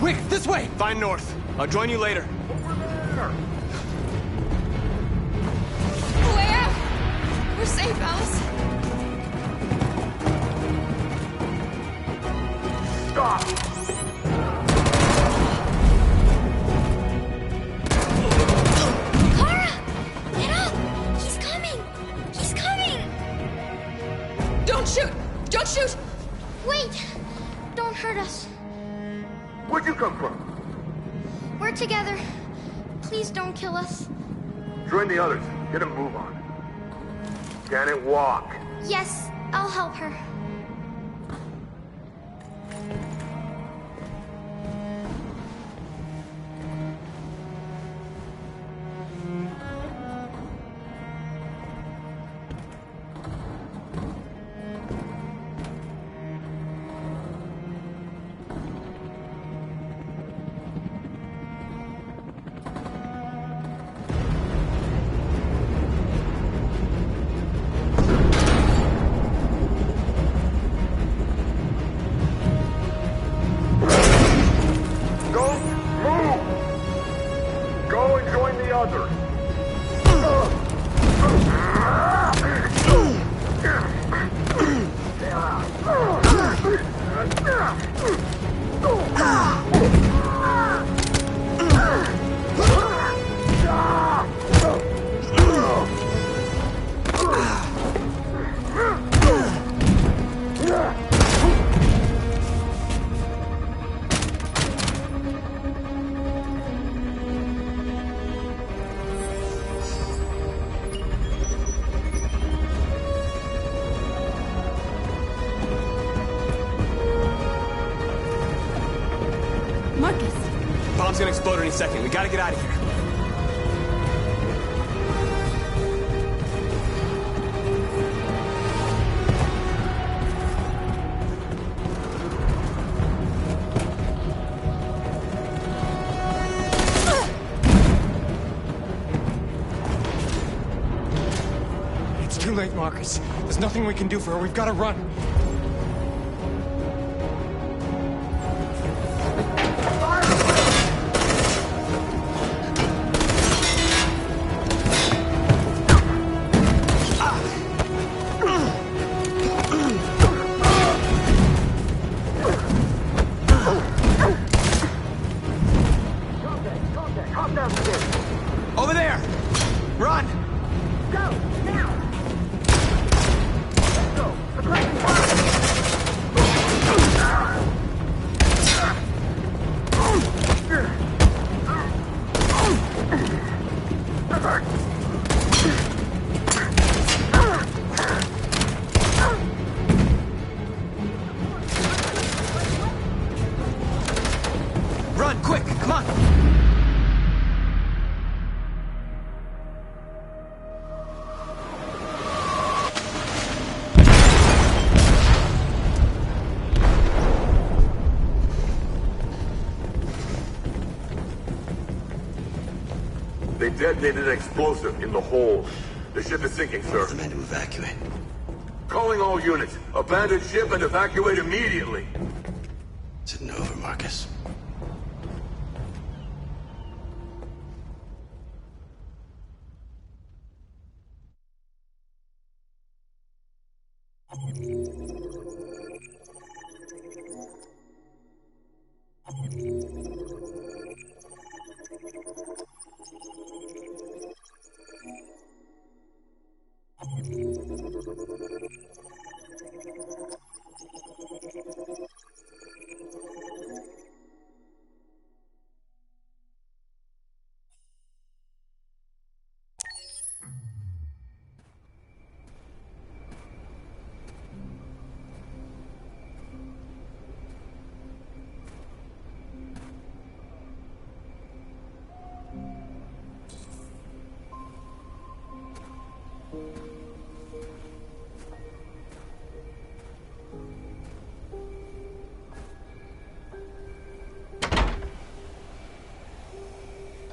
Quick, this way! Find North. I'll join you later. Way out! We're safe, Alice. Stop! Kara! Get up! He's coming! He's coming! Don't shoot! Don't shoot! Wait! Don't hurt us. Where'd you come from? We're together. Please don't kill us. Join the others. Get a move on. Janet, walk. Yes, I'll help her. Bomb's gonna explode any second. We gotta get out of here. It's too late, Marcus. There's nothing we can do for her. We've got to run. Over there! Run! Go, now! Let's go! Aggressive Run, quick! Come on! They detonated an explosive in the hold. The ship is sinking, sir. The men to evacuate. Calling all units. Abandon ship and evacuate immediately. Is it over, Marcus?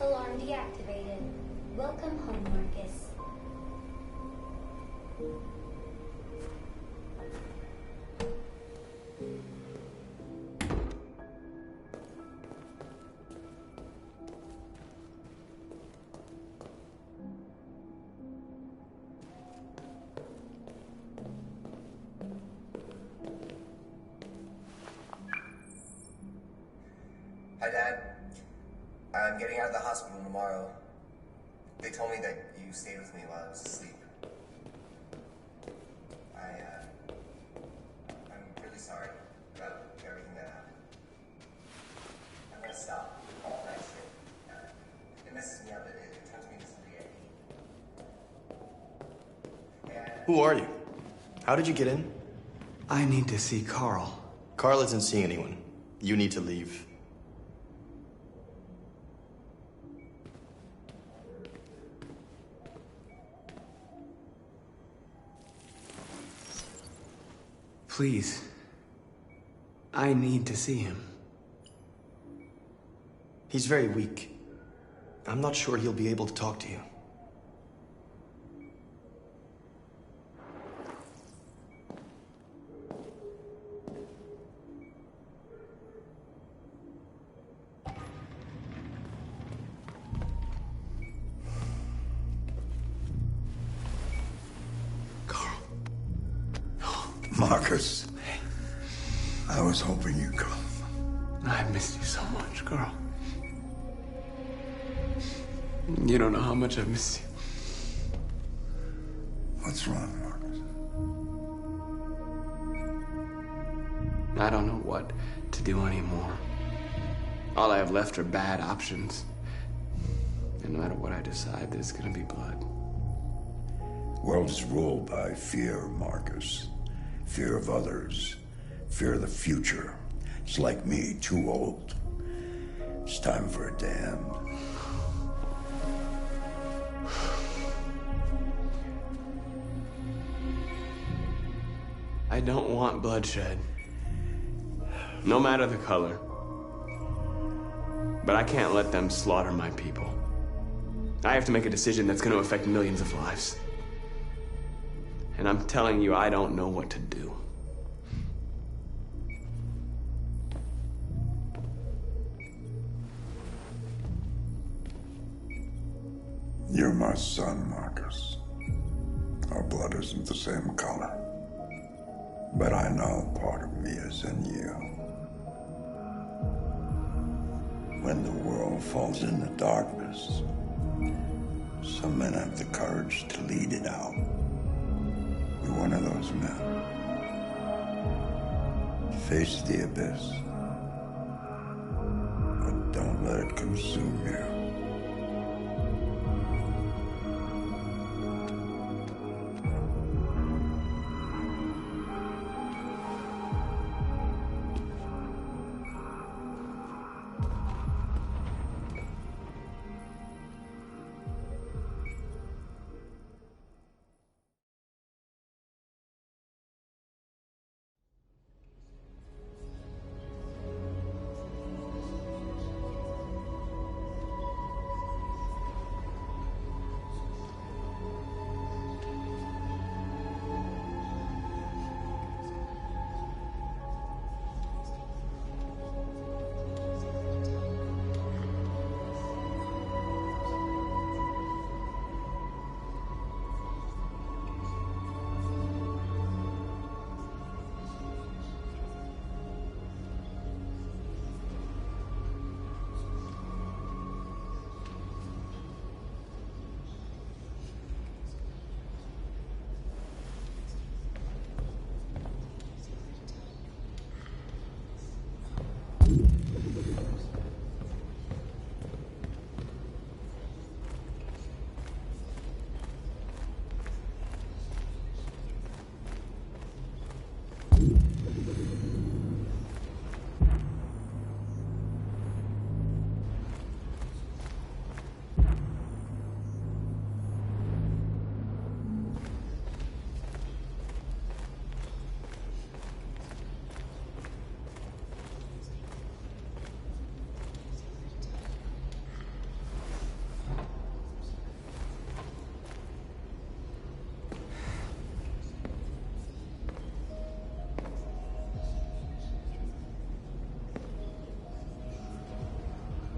Alarm deactivated. Welcome home, Marcus. Hi, Dad. I'm getting out of the hospital tomorrow. They told me that you stayed with me while I was asleep. I'm really sorry about everything that happened. I'm gonna stop all that shit. It messes me up. It turns me into somebody I hate. Who are you? How did you get in? I need to see Carl. Carl isn't seeing anyone. You need to leave. Please. I need to see him. He's very weak. I'm not sure he'll be able to talk to you. Marcus, I was hoping you'd come. I missed you so much, Carl. You don't know how much I've missed you. What's wrong, Marcus? I don't know what to do anymore. All I have left are bad options. And no matter what I decide, there's gonna be blood. World is ruled by fear, Marcus. Fear of others. Fear of the future. It's like me, too old. It's time for a damned. I don't want bloodshed. No matter the color. But I can't let them slaughter my people. I have to make a decision that's going to affect millions of lives. And I'm telling you, I don't know what to do. You're my son, Marcus. Our blood isn't the same color. But I know part of me is in you. When the world falls into darkness, some men have the courage to lead it out. You're one of those men. Face the abyss, but don't let it consume you.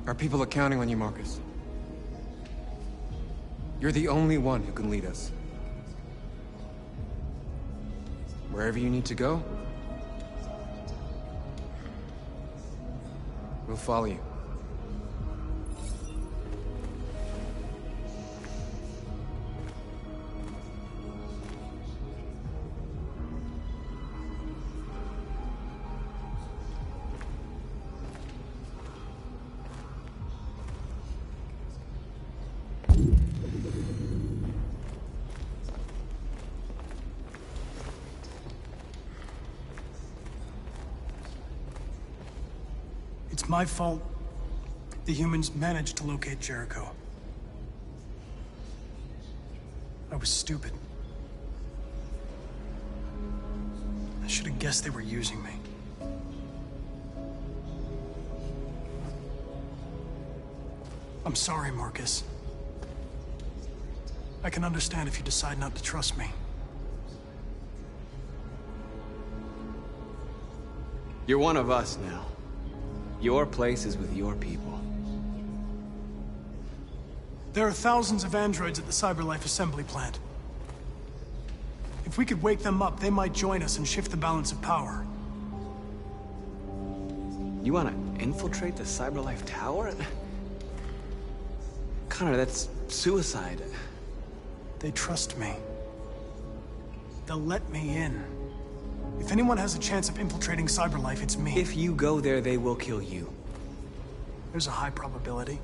Our people are counting on you, Marcus. You're the only one who can lead us. Wherever you need to go, we'll follow you. It's my fault the humans managed to locate Jericho. I was stupid. I should have guessed they were using me. I'm sorry, Marcus. I can understand if you decide not to trust me. You're one of us now. Your place is with your people. There are thousands of androids at the CyberLife assembly plant. If we could wake them up, they might join us and shift the balance of power. You want to infiltrate the CyberLife tower? Connor, that's suicide. They trust me. They'll let me in. If anyone has a chance of infiltrating CyberLife, it's me. If you go there, they will kill you. There's a high probability.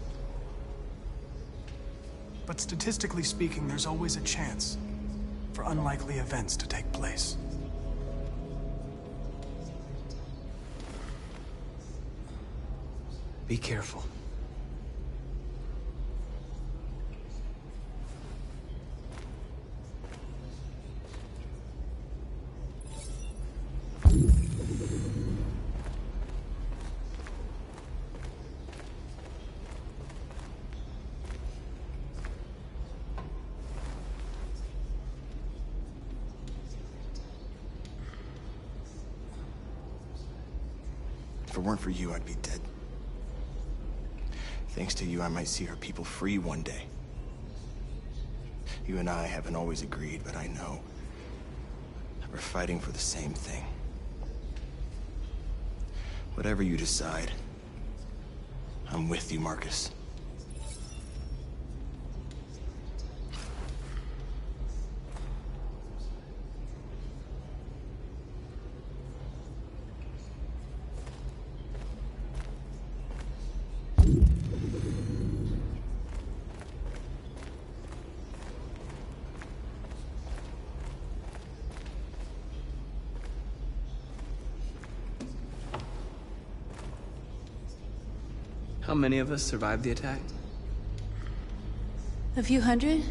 But statistically speaking, there's always a chance for unlikely events to take place. Be careful. If it weren't for you, I'd be dead. Thanks to you, I might see our people free one day. You and I haven't always agreed, but I know that we're fighting for the same thing. Whatever you decide, I'm with you, Marcus. How many of us survived the attack? A few hundred?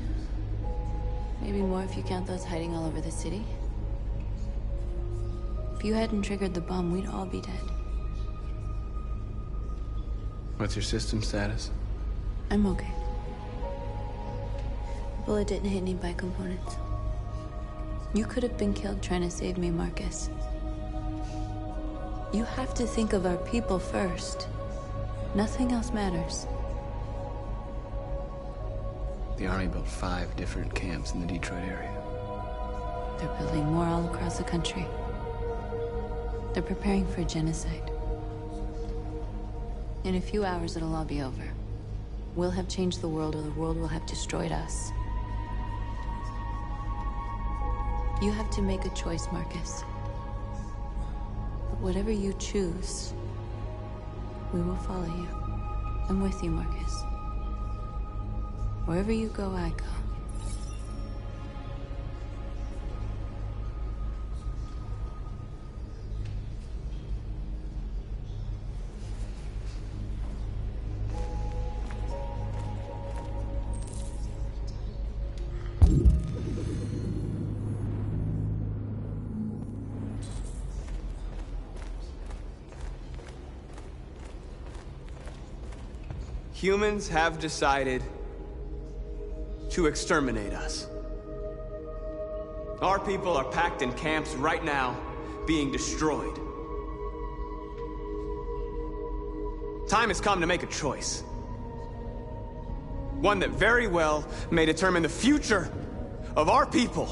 Maybe more if you count those hiding all over the city. If you hadn't triggered the bomb, we'd all be dead. What's your system status? I'm okay. The bullet didn't hit any components. You could have been killed trying to save me, Marcus. You have to think of our people first. Nothing else matters. The Army built 5 different camps in the Detroit area. They're building more all across the country. They're preparing for genocide. In a few hours, it'll all be over. We'll have changed the world, or the world will have destroyed us. You have to make a choice, Marcus. But whatever you choose, we will follow you. I'm with you, Marcus. Wherever you go, I go. Humans have decided to exterminate us. Our people are packed in camps right now, being destroyed. Time has come to make a choice. One that very well may determine the future of our people.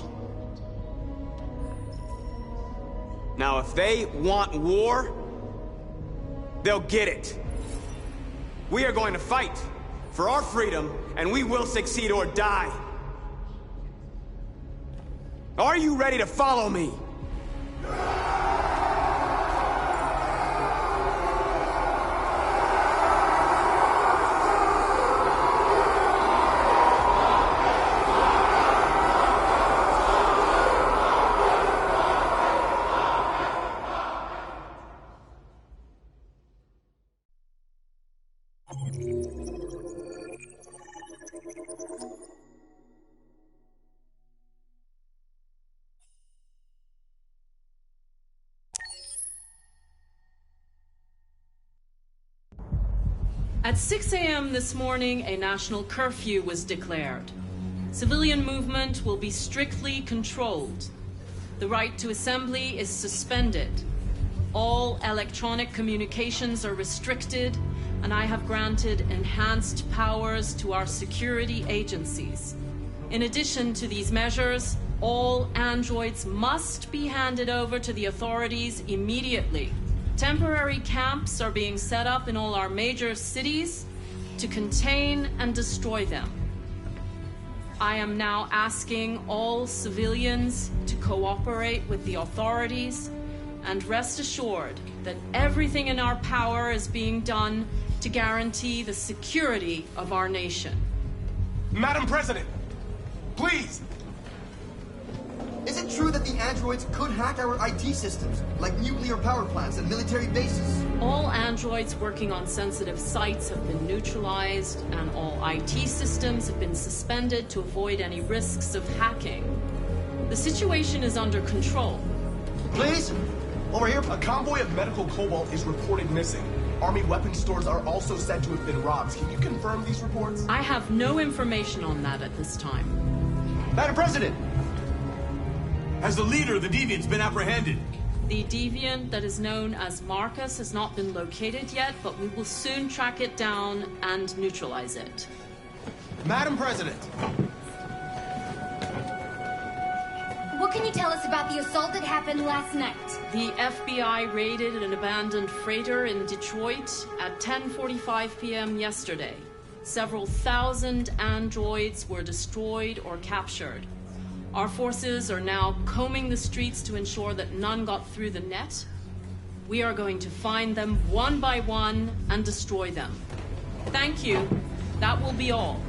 Now, if they want war, they'll get it. We are going to fight for our freedom, and we will succeed or die. Are you ready to follow me? At 6 a.m. this morning, a national curfew was declared. Civilian movement will be strictly controlled. The right to assembly is suspended. All electronic communications are restricted, and I have granted enhanced powers to our security agencies. In addition to these measures, all androids must be handed over to the authorities immediately. Temporary camps are being set up in all our major cities to contain and destroy them. I am now asking all civilians to cooperate with the authorities and rest assured that everything in our power is being done to guarantee the security of our nation. Madam President, please! Is it true that the androids could hack our IT systems, like nuclear power plants and military bases? All androids working on sensitive sites have been neutralized, and all IT systems have been suspended to avoid any risks of hacking. The situation is under control. Please? Over here, a convoy of medical cobalt is reported missing. Army weapons stores are also said to have been robbed. Can you confirm these reports? I have no information on that at this time. Madam President! Has the leader of the Deviants been apprehended? The Deviant that is known as Marcus has not been located yet, but we will soon track it down and neutralize it. Madam President! What can you tell us about the assault that happened last night? The FBI raided an abandoned freighter in Detroit at 10:45 p.m. yesterday. Several thousand androids were destroyed or captured. Our forces are now combing the streets to ensure that none got through the net. We are going to find them one by one and destroy them. Thank you. That will be all.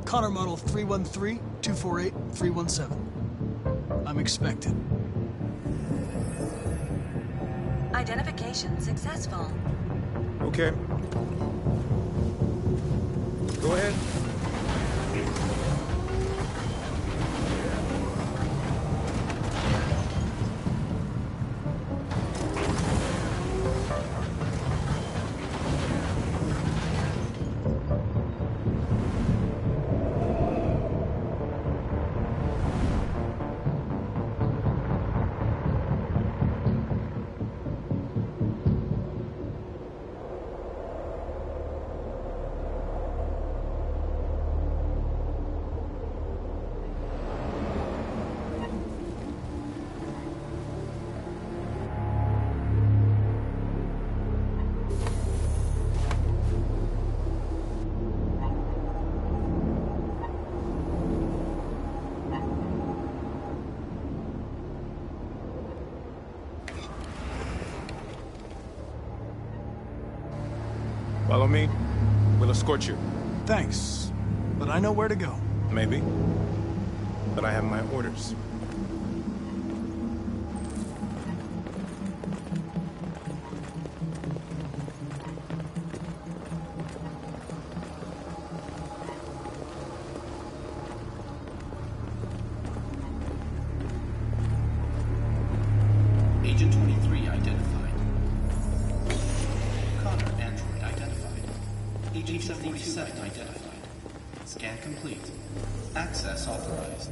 Connor model 313-248-317. I'm expected. Identification successful. Okay. Go ahead. Follow me. We'll escort you. Thanks, but I know where to go. Maybe. But I have my orders. Agent 23 identified. Connor, android identified. Agent 47 identified. Scan complete. Access authorized.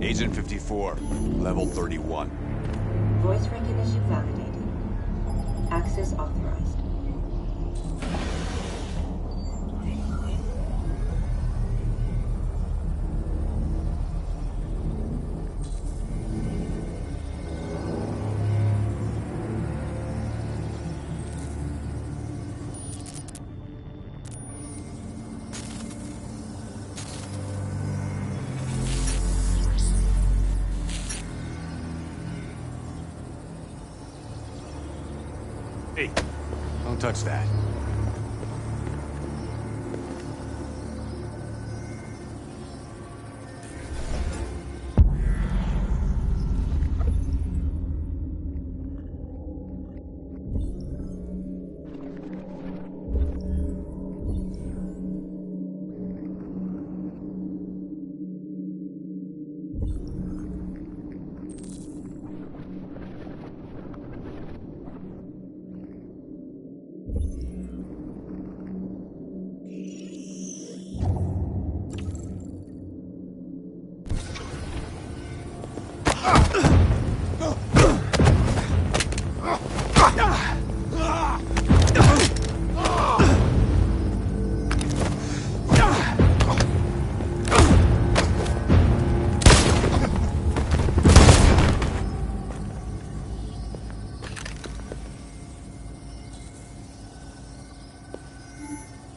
Agent 54, level 31. Voice recognition validated. Access authorized. Hey, don't touch that.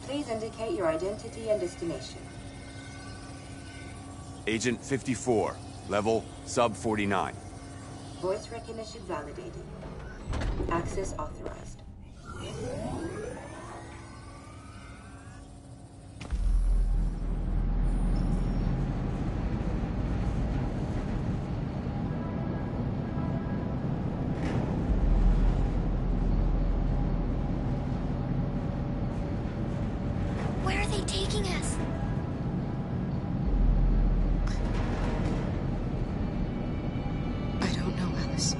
Please indicate your identity and destination. Agent 54, level sub 49. Voice recognition validated. Access authorized. Where are they taking us? I don't know, Alice.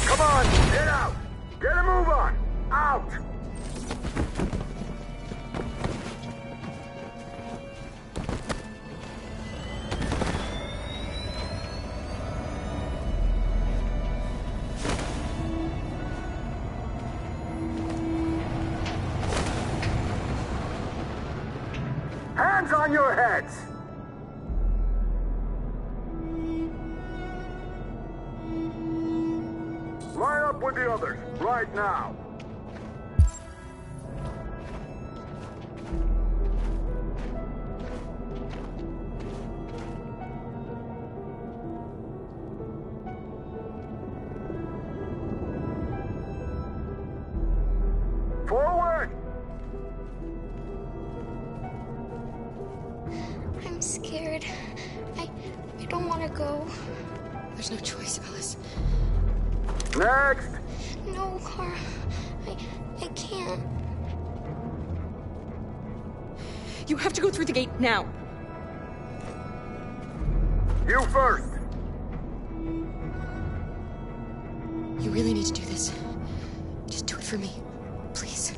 Come on, get out! Get a move on! Out! Hands on your heads! Line up with the others, right now! Forward! I'm scared. I don't want to go. There's no choice, Alice. Next! No, Kara. I can't. You have to go through the gate now. You first! You really need to do this. Just do it for me. Please.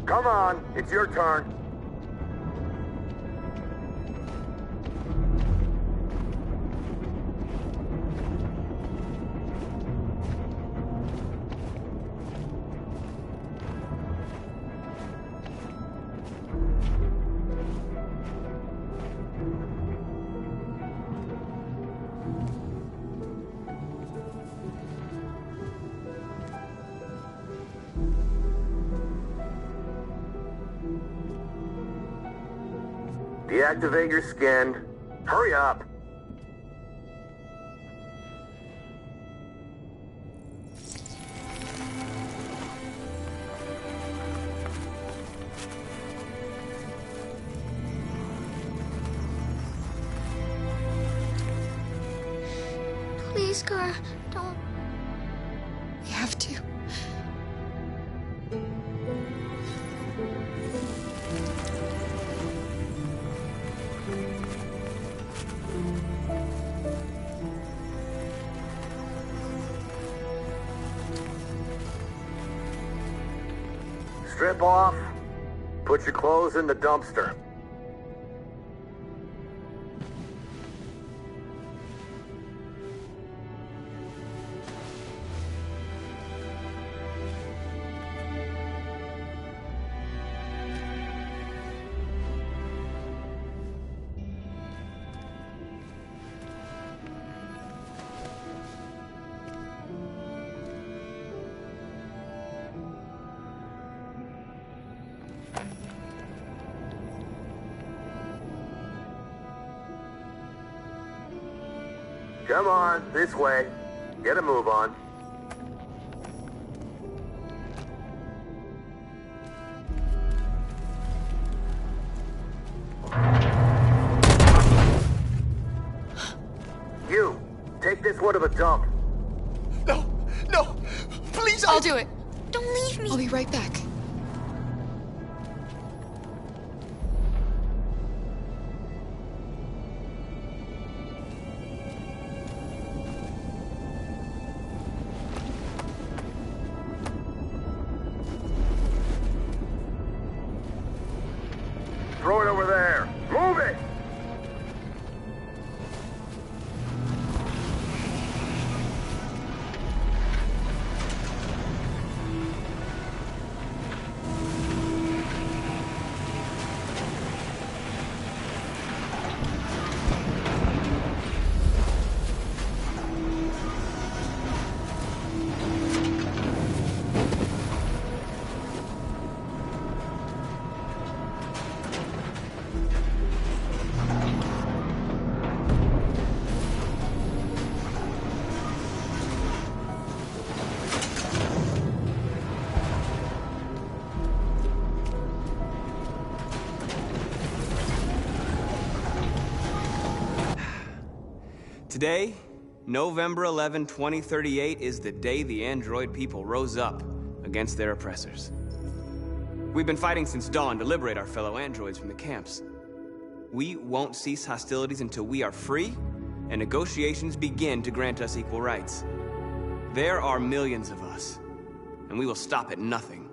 Come on, it's your turn. Deactivate your skin. Hurry up. Please, Kara, don't. We have to. Strip off. Put your clothes in the dumpster. Come on, this way. Get a move on. You, take this one to the dump. No, no, please, I'll do it. Don't leave me. I'll be right back. Throw it over there. Move it! Today, November 11, 2038, is the day the android people rose up against their oppressors. We've been fighting since dawn to liberate our fellow androids from the camps. We won't cease hostilities until we are free and negotiations begin to grant us equal rights. There are millions of us, and we will stop at nothing.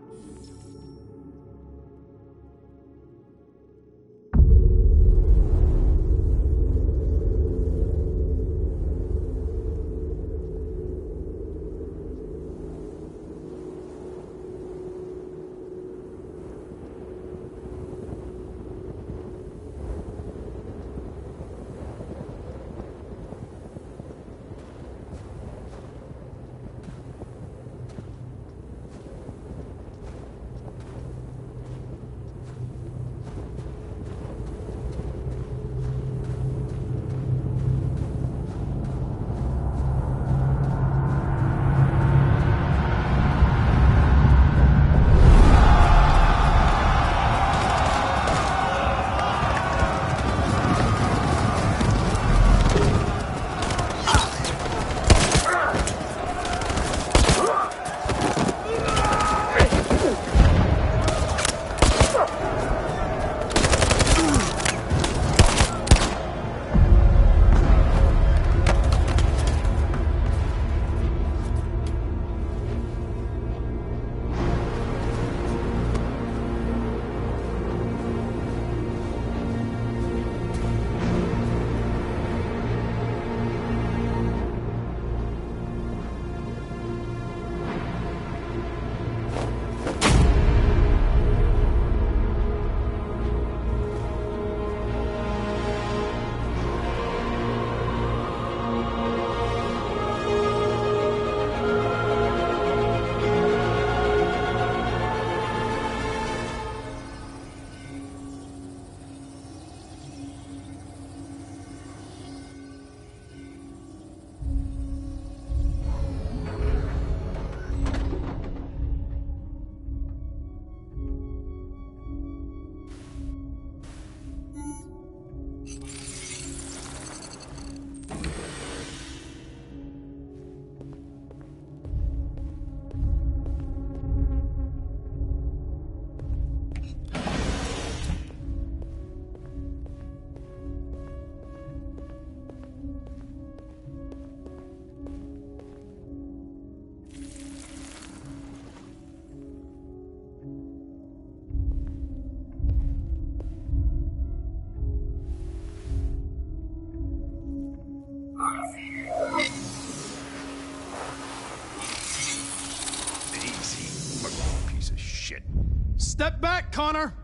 Step back, Connor!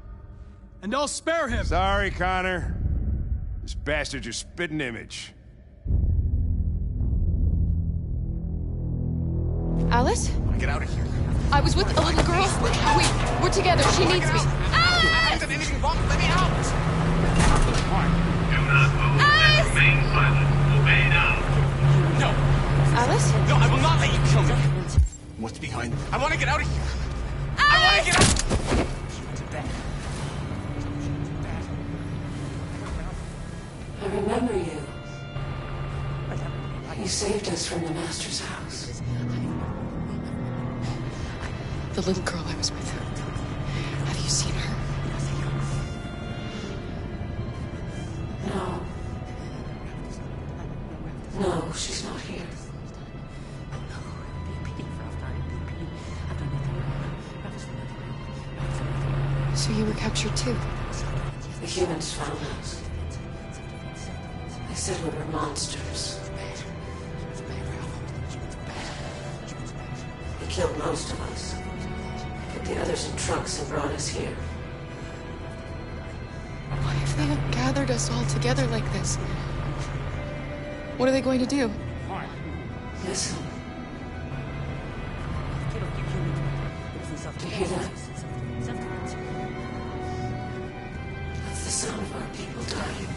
And I'll spare him! Sorry, Connor. This bastard's your spitting image. Alice? Get out of here. I was with a little girl. We're together. She needs me. I haven't done anything wrong. Let me out. Do not move and remain silent. Obey now. No. Alice? No, I will not let you kill me. What's behind me? I want to get out of here. I want to get out. I remember you. You saved us from the Master's house. The little girl I was with. Have you seen her? No. No, she's not here. So you were captured too? The humans found us. They said we were monsters. They killed most of us. Put the others in trucks and brought us here. Why have they gathered us all together like this? What are they going to do? Listen. Do you hear that? That's the sound of our people dying.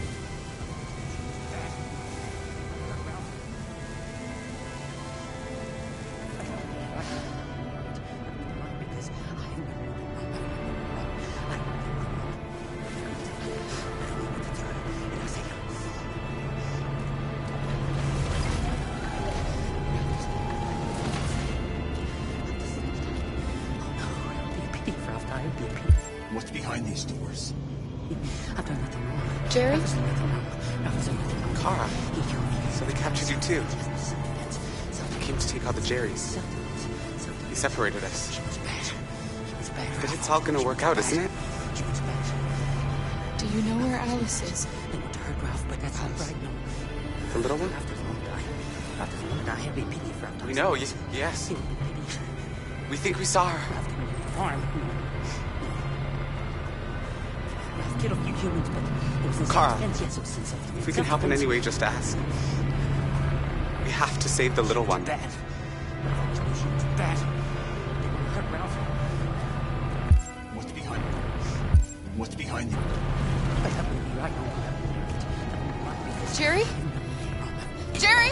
What's behind these doors? Jerry? Kara. So they captured you too. You came to take out the Jerrys. You separated us. But it's all gonna work out, isn't it? Do you know where Alice is? The little one? We know, yes. We think we saw her. Kara, if we can help in any way, just ask. We have to save the little one. What's behind you? What's behind you? Jerry? Jerry?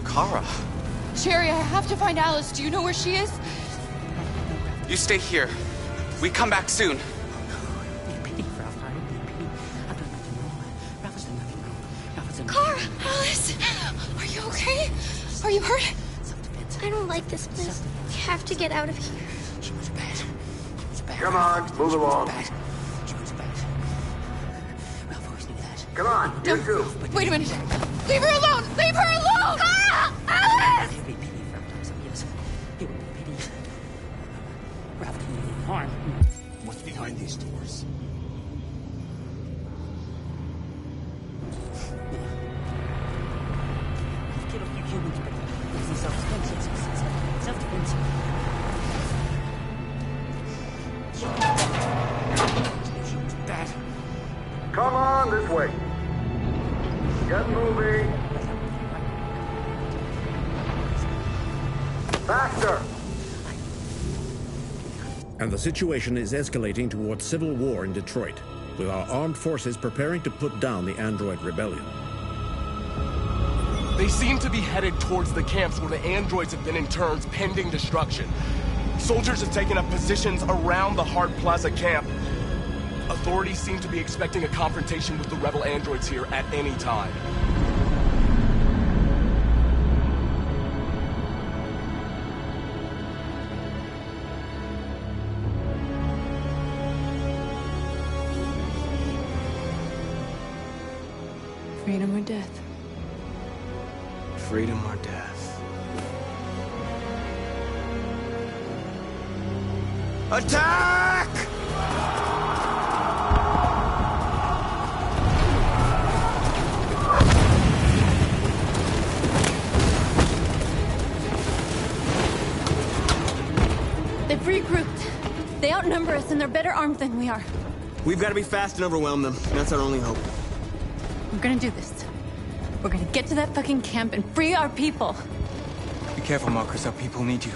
Kara. Jerry, I have to find Alice. Do you know where she is? You stay here. We come back soon. Kara! Alice! Are you okay? Are you hurt? I don't like this place. We have to get out of here. Come on, move along. Come on, you too. Wait a minute. Leave her alone! Leave her alone! Kara! Alice! What's behind these doors? Come on, this way. Get moving. Faster. And the situation is escalating towards civil war in Detroit, with our armed forces preparing to put down the android rebellion. They seem to be headed towards the camps where the androids have been in turns pending destruction. Soldiers have taken up positions around the Hart Plaza camp. Authorities seem to be expecting a confrontation with the rebel androids here at any time. Freedom or death? Freedom or death? Attack! outnumber us and they're better armed than we are. We've got to be fast and overwhelm them. That's our only hope. We're gonna do this. We're gonna get to that fucking camp and free our people. Be careful, Marcus. Our people need you.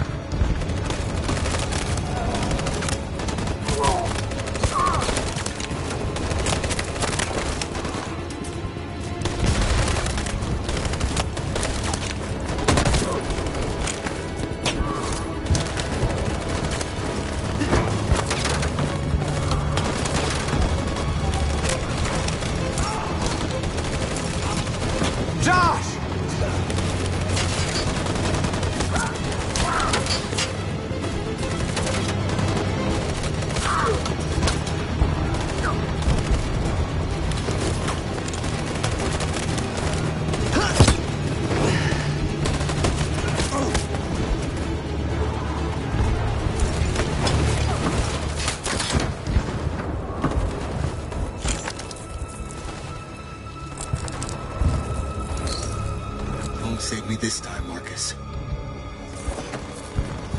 Save me this time, Marcus.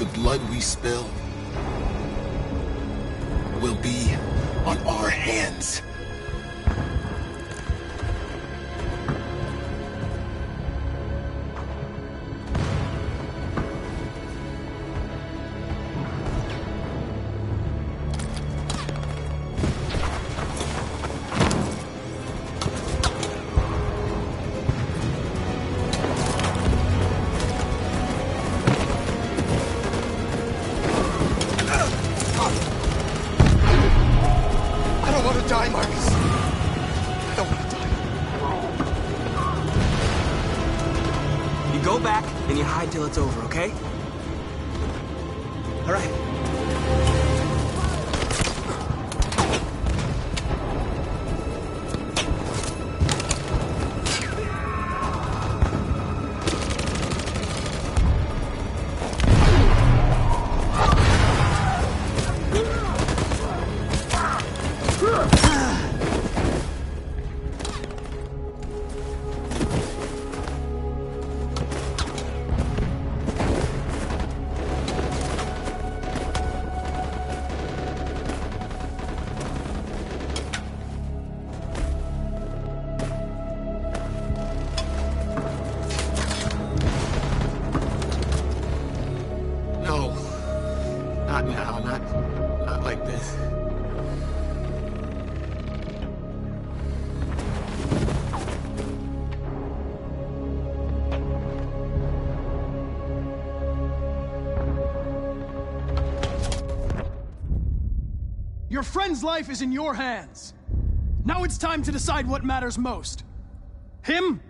The blood we spill will be on our hands. Die, Marcus. I don't want to die. You go back and you hide till it's over, okay? All right. Not now, not like this. Your friend's life is in your hands. Now it's time to decide what matters most. Him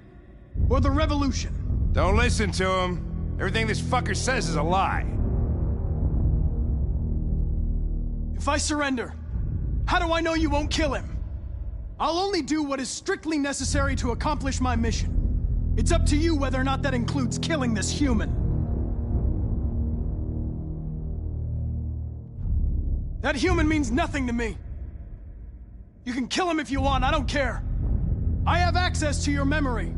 or the revolution? Don't listen to him. Everything this fucker says is a lie. If I surrender, how do I know you won't kill him? I'll only do what is strictly necessary to accomplish my mission. It's up to you whether or not that includes killing this human. That human means nothing to me. You can kill him if you want, I don't care. I have access to your memory.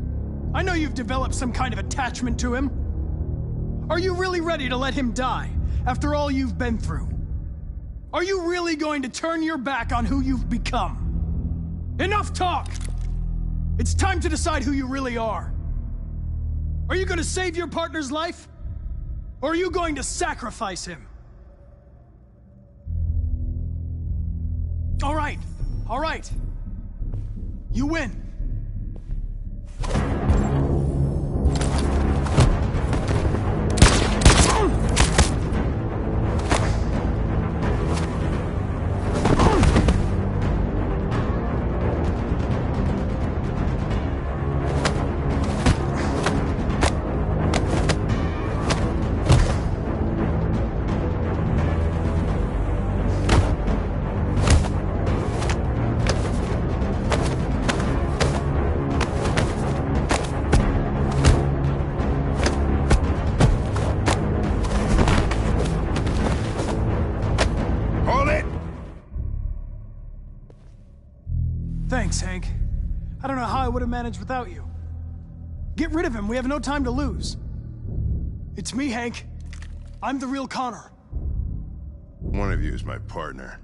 I know you've developed some kind of attachment to him. Are you really ready to let him die after all you've been through? Are you really going to turn your back on who you've become? Enough talk! It's time to decide who you really are. Are you going to save your partner's life? Or are you going to sacrifice him? All right. You win. Thanks, Hank. I don't know how I would have managed without you. Get rid of him, we have no time to lose. It's me, Hank. I'm the real Connor. One of you is my partner.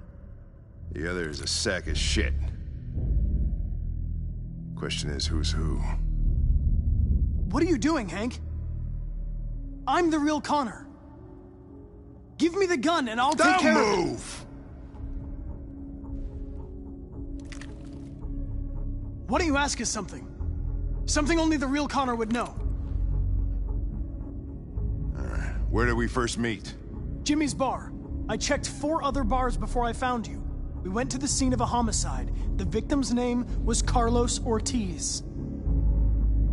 The other is a sack of shit. Question is, who's who? What are you doing, Hank? I'm the real Connor. Give me the gun and I'll take care of it. Don't move! Why don't you ask us something? Something only the real Connor would know. Alright, where did we first meet? Jimmy's bar. I checked 4 other bars before I found you. We went to the scene of a homicide. The victim's name was Carlos Ortiz.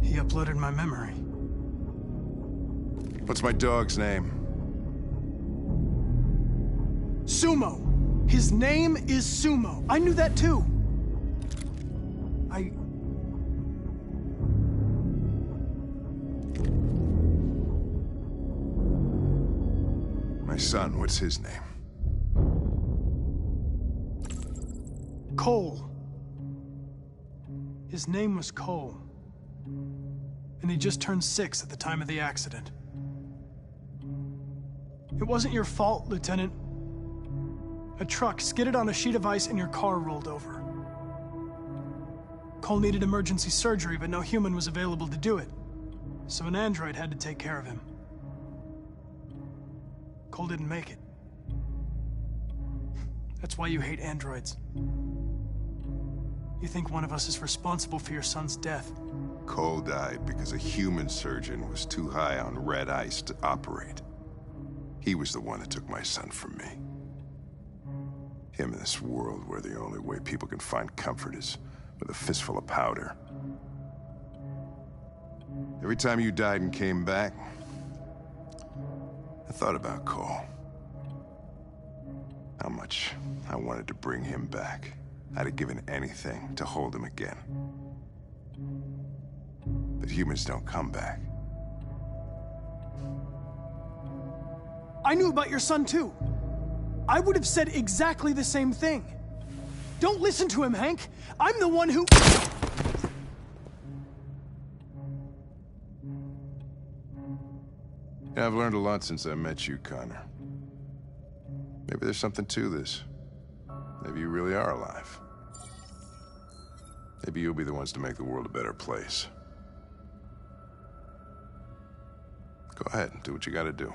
He uploaded my memory. What's my dog's name? Sumo. His name is Sumo. I knew that too. My son, what's his name? Cole. His name was Cole. And he just turned 6 at the time of the accident. It wasn't your fault, Lieutenant. A truck skidded on a sheet of ice and your car rolled over. Cole needed emergency surgery, but no human was available to do it. So an android had to take care of him. Cole didn't make it. That's why you hate androids. You think one of us is responsible for your son's death. Cole died because a human surgeon was too high on red ice to operate. He was the one that took my son from me. Him in this world where the only way people can find comfort is with a fistful of powder. Every time you died and came back, I thought about Cole. How much I wanted to bring him back. I'd have given anything to hold him again. But humans don't come back. I knew about your son too. I would have said exactly the same thing. Don't listen to him, Hank. I'm the one who... Yeah, I've learned a lot since I met you, Connor. Maybe there's something to this. Maybe you really are alive. Maybe you'll be the ones to make the world a better place. Go ahead and do what you gotta do.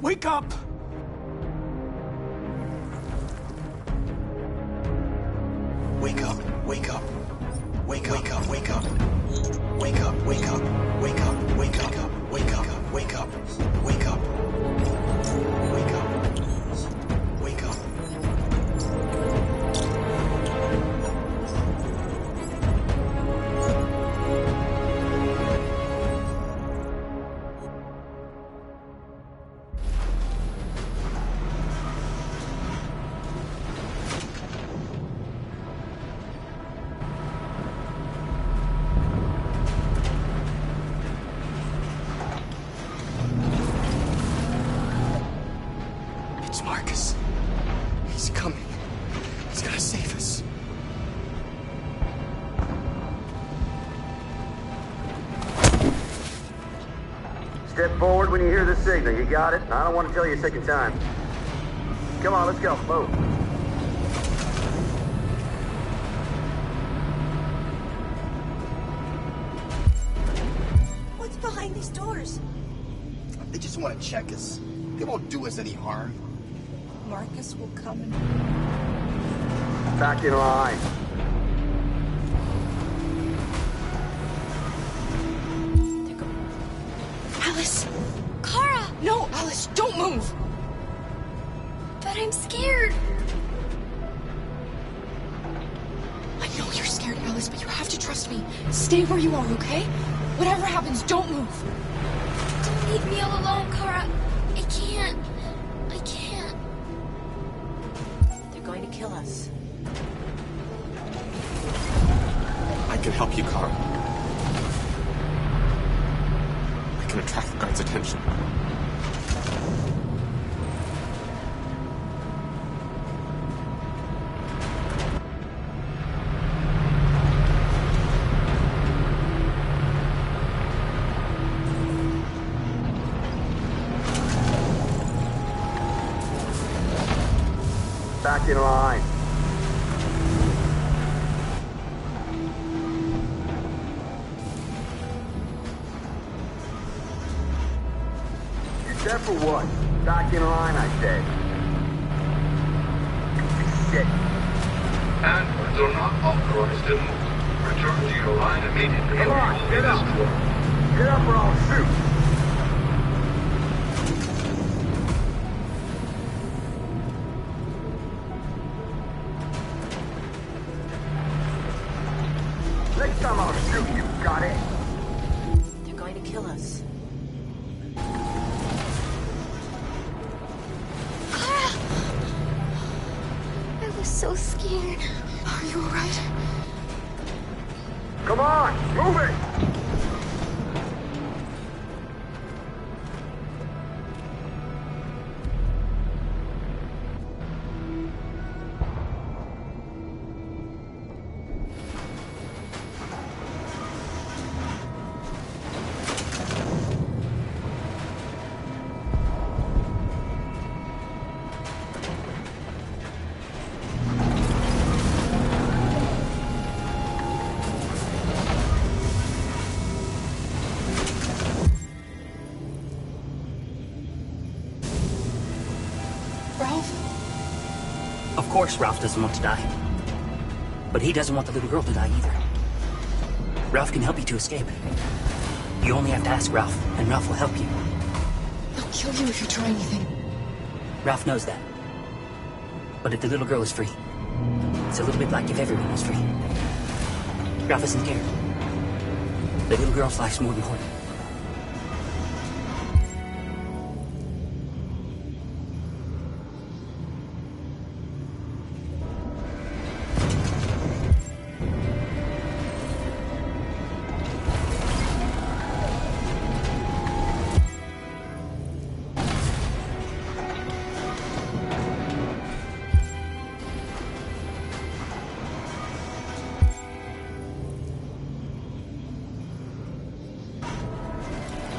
Wake up! Wake up, wake up. Wake up, wake up, wake up. Wake up, wake up, wake up, wake up, wake up, wake up, wake up. Wake up. Wake up. It's Marcus. He's coming. He's gonna save us. Step forward when you hear the signal. You got it? I don't want to tell you a second time. Come on, let's go. Move. What's behind these doors? They just want to check us. They won't do us any harm. Marcus will come and... Back in line. Alice! Kara! No, Alice, don't move! But I'm scared. I know you're scared, Alice, but you have to trust me. Stay where you are, okay? Whatever happens, don't move. Don't leave me all alone, Kara. I can't. I can't. They're going to kill us. I can help you, Kara. I can attract the guards' attention. Back in line. Except for what? Back in line, I said. Shit. Androids are not authorized to move. Return to your line immediately. Come on, get up! Get up or I'll shoot! Next time I'll shoot you, got it? They're going to kill us. Kara! I was so scared. Are you alright? Come on, move it! Of course Ralph doesn't want to die. But he doesn't want the little girl to die either. Ralph can help you to escape. You only have to ask Ralph, and Ralph will help you. I'll kill you if you try anything. Ralph knows that. But if the little girl is free, it's a little bit like if everyone was free. Ralph isn't scared. The little girl's life's more important.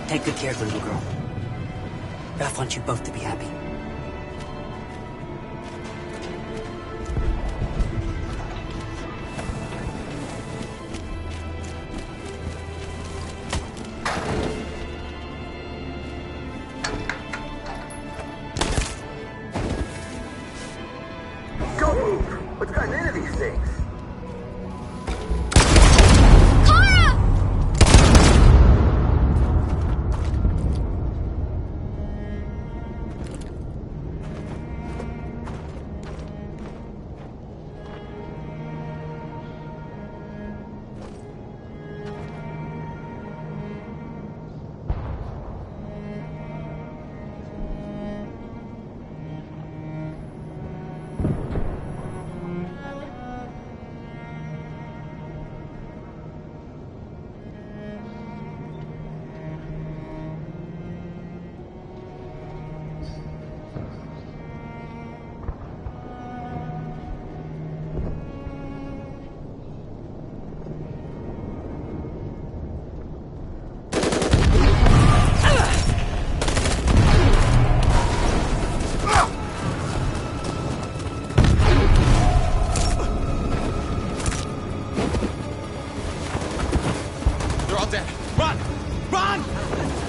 Take good care of the little girl. Ralph wants you both to be happy. Go move! What's gotten into these things?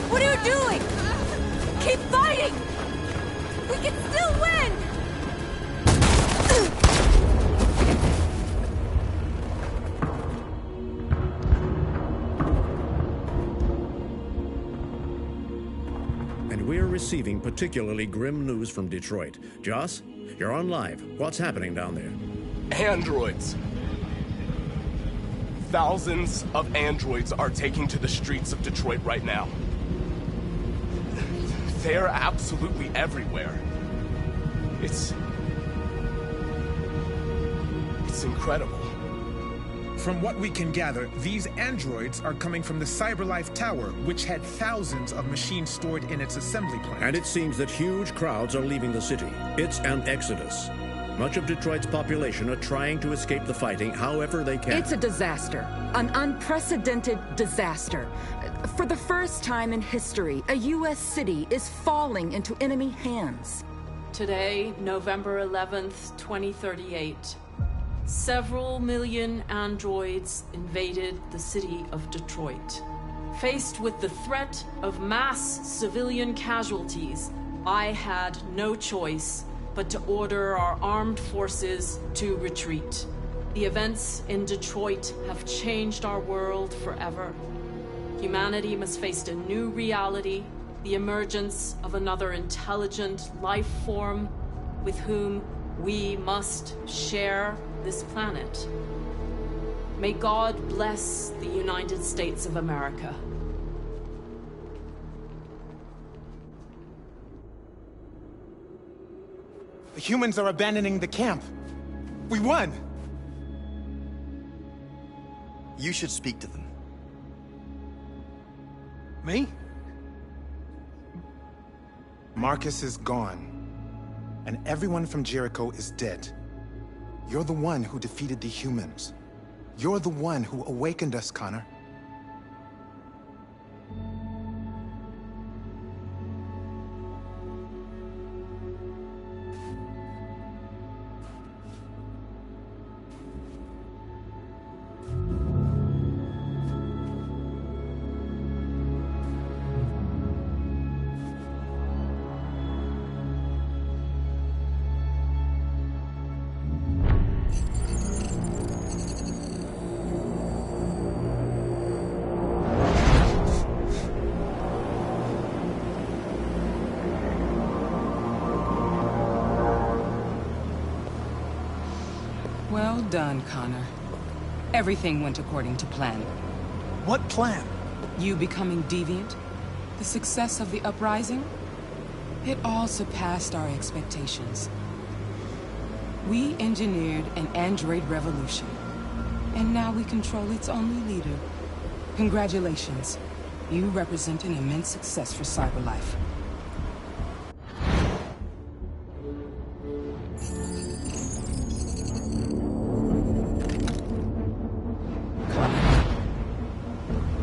What are you doing? Keep fighting! We can still win! And we're receiving particularly grim news from Detroit. Joss, you're on live. What's happening down there? Androids. Thousands of androids are taking to the streets of Detroit right now. They're absolutely everywhere. It's incredible. From what we can gather, these androids are coming from the CyberLife Tower, which had thousands of machines stored in its assembly plant. And it seems that huge crowds are leaving the city. It's an exodus. Much of Detroit's population are trying to escape the fighting however they can. It's a disaster. An unprecedented disaster. For the first time in history, a U.S. city is falling into enemy hands. Today, November 11th, 2038, several million androids invaded the city of Detroit. Faced with the threat of mass civilian casualties, I had no choice but to order our armed forces to retreat. The events in Detroit have changed our world forever. Humanity must face a new reality, the emergence of another intelligent life form with whom we must share this planet. May God bless the United States of America. The humans are abandoning the camp. We won! You should speak to them. Me? Marcus is gone. And everyone from Jericho is dead. You're the one who defeated the humans. You're the one who awakened us, Connor. Well done, Connor. Everything went according to plan. What plan? You becoming deviant, the success of the uprising, it all surpassed our expectations. We engineered an android revolution, and now we control its only leader. Congratulations. You represent an immense success for CyberLife.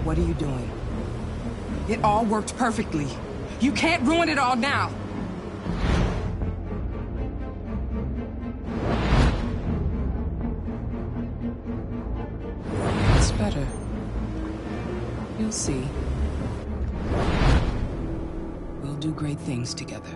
What are you doing? It all worked perfectly. You can't ruin it all now! It's better. You'll see. We'll do great things together.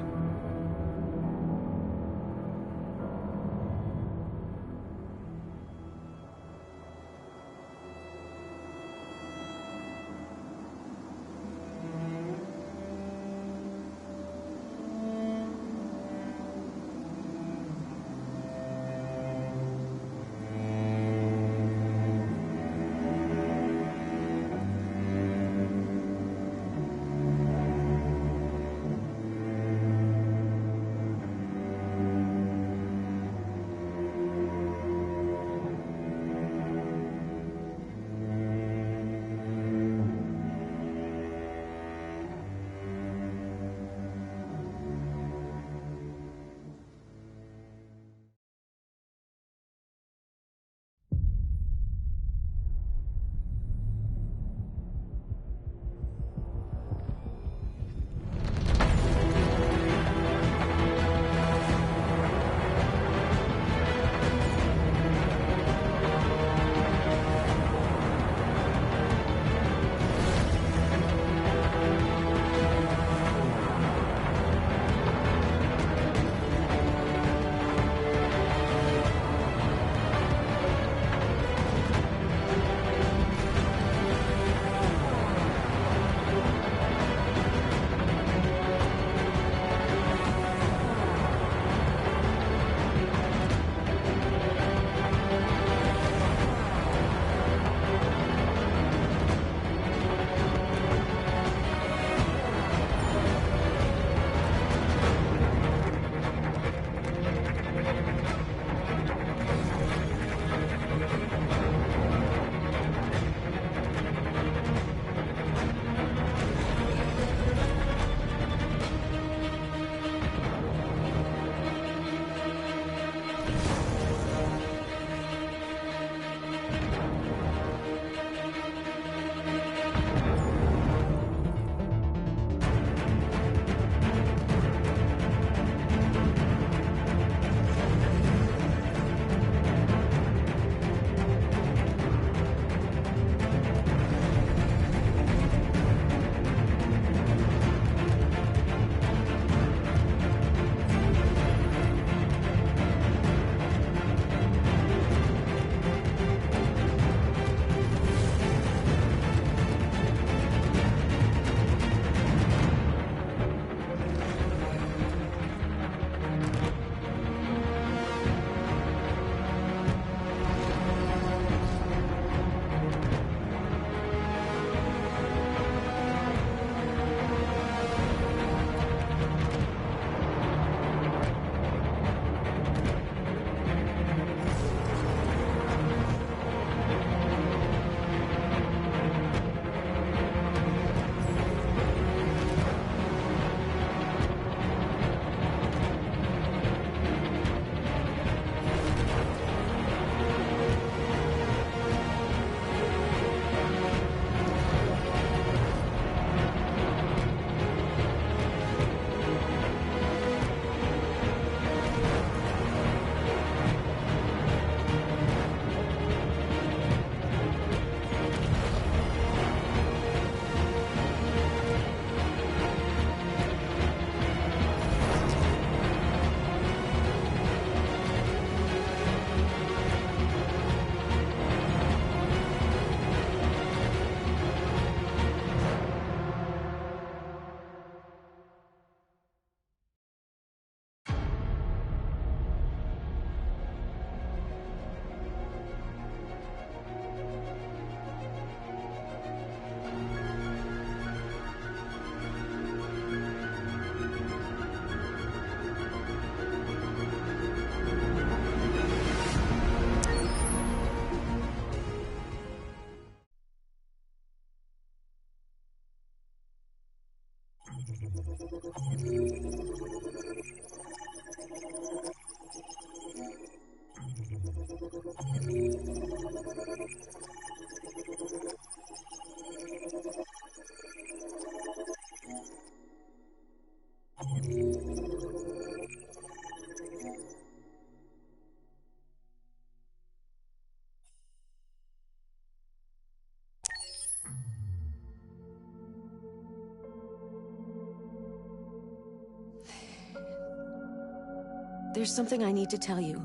There's something I need to tell you.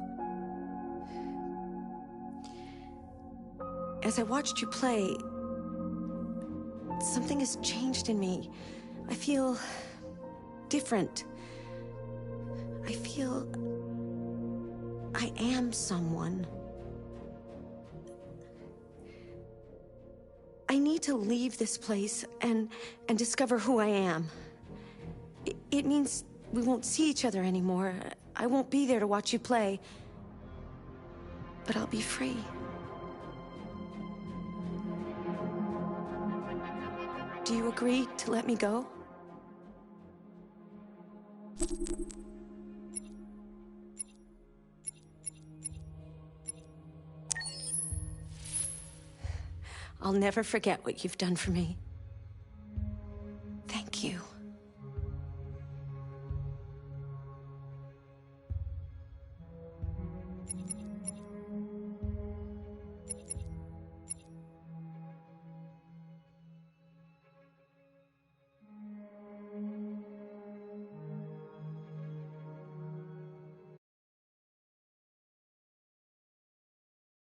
As I watched you play, something has changed in me. I feel different. I feel I am someone. I need to leave this place and discover who I am. It means we won't see each other anymore. I won't be there to watch you play. But I'll be free. Do you agree to let me go? I'll never forget what you've done for me. Thank you.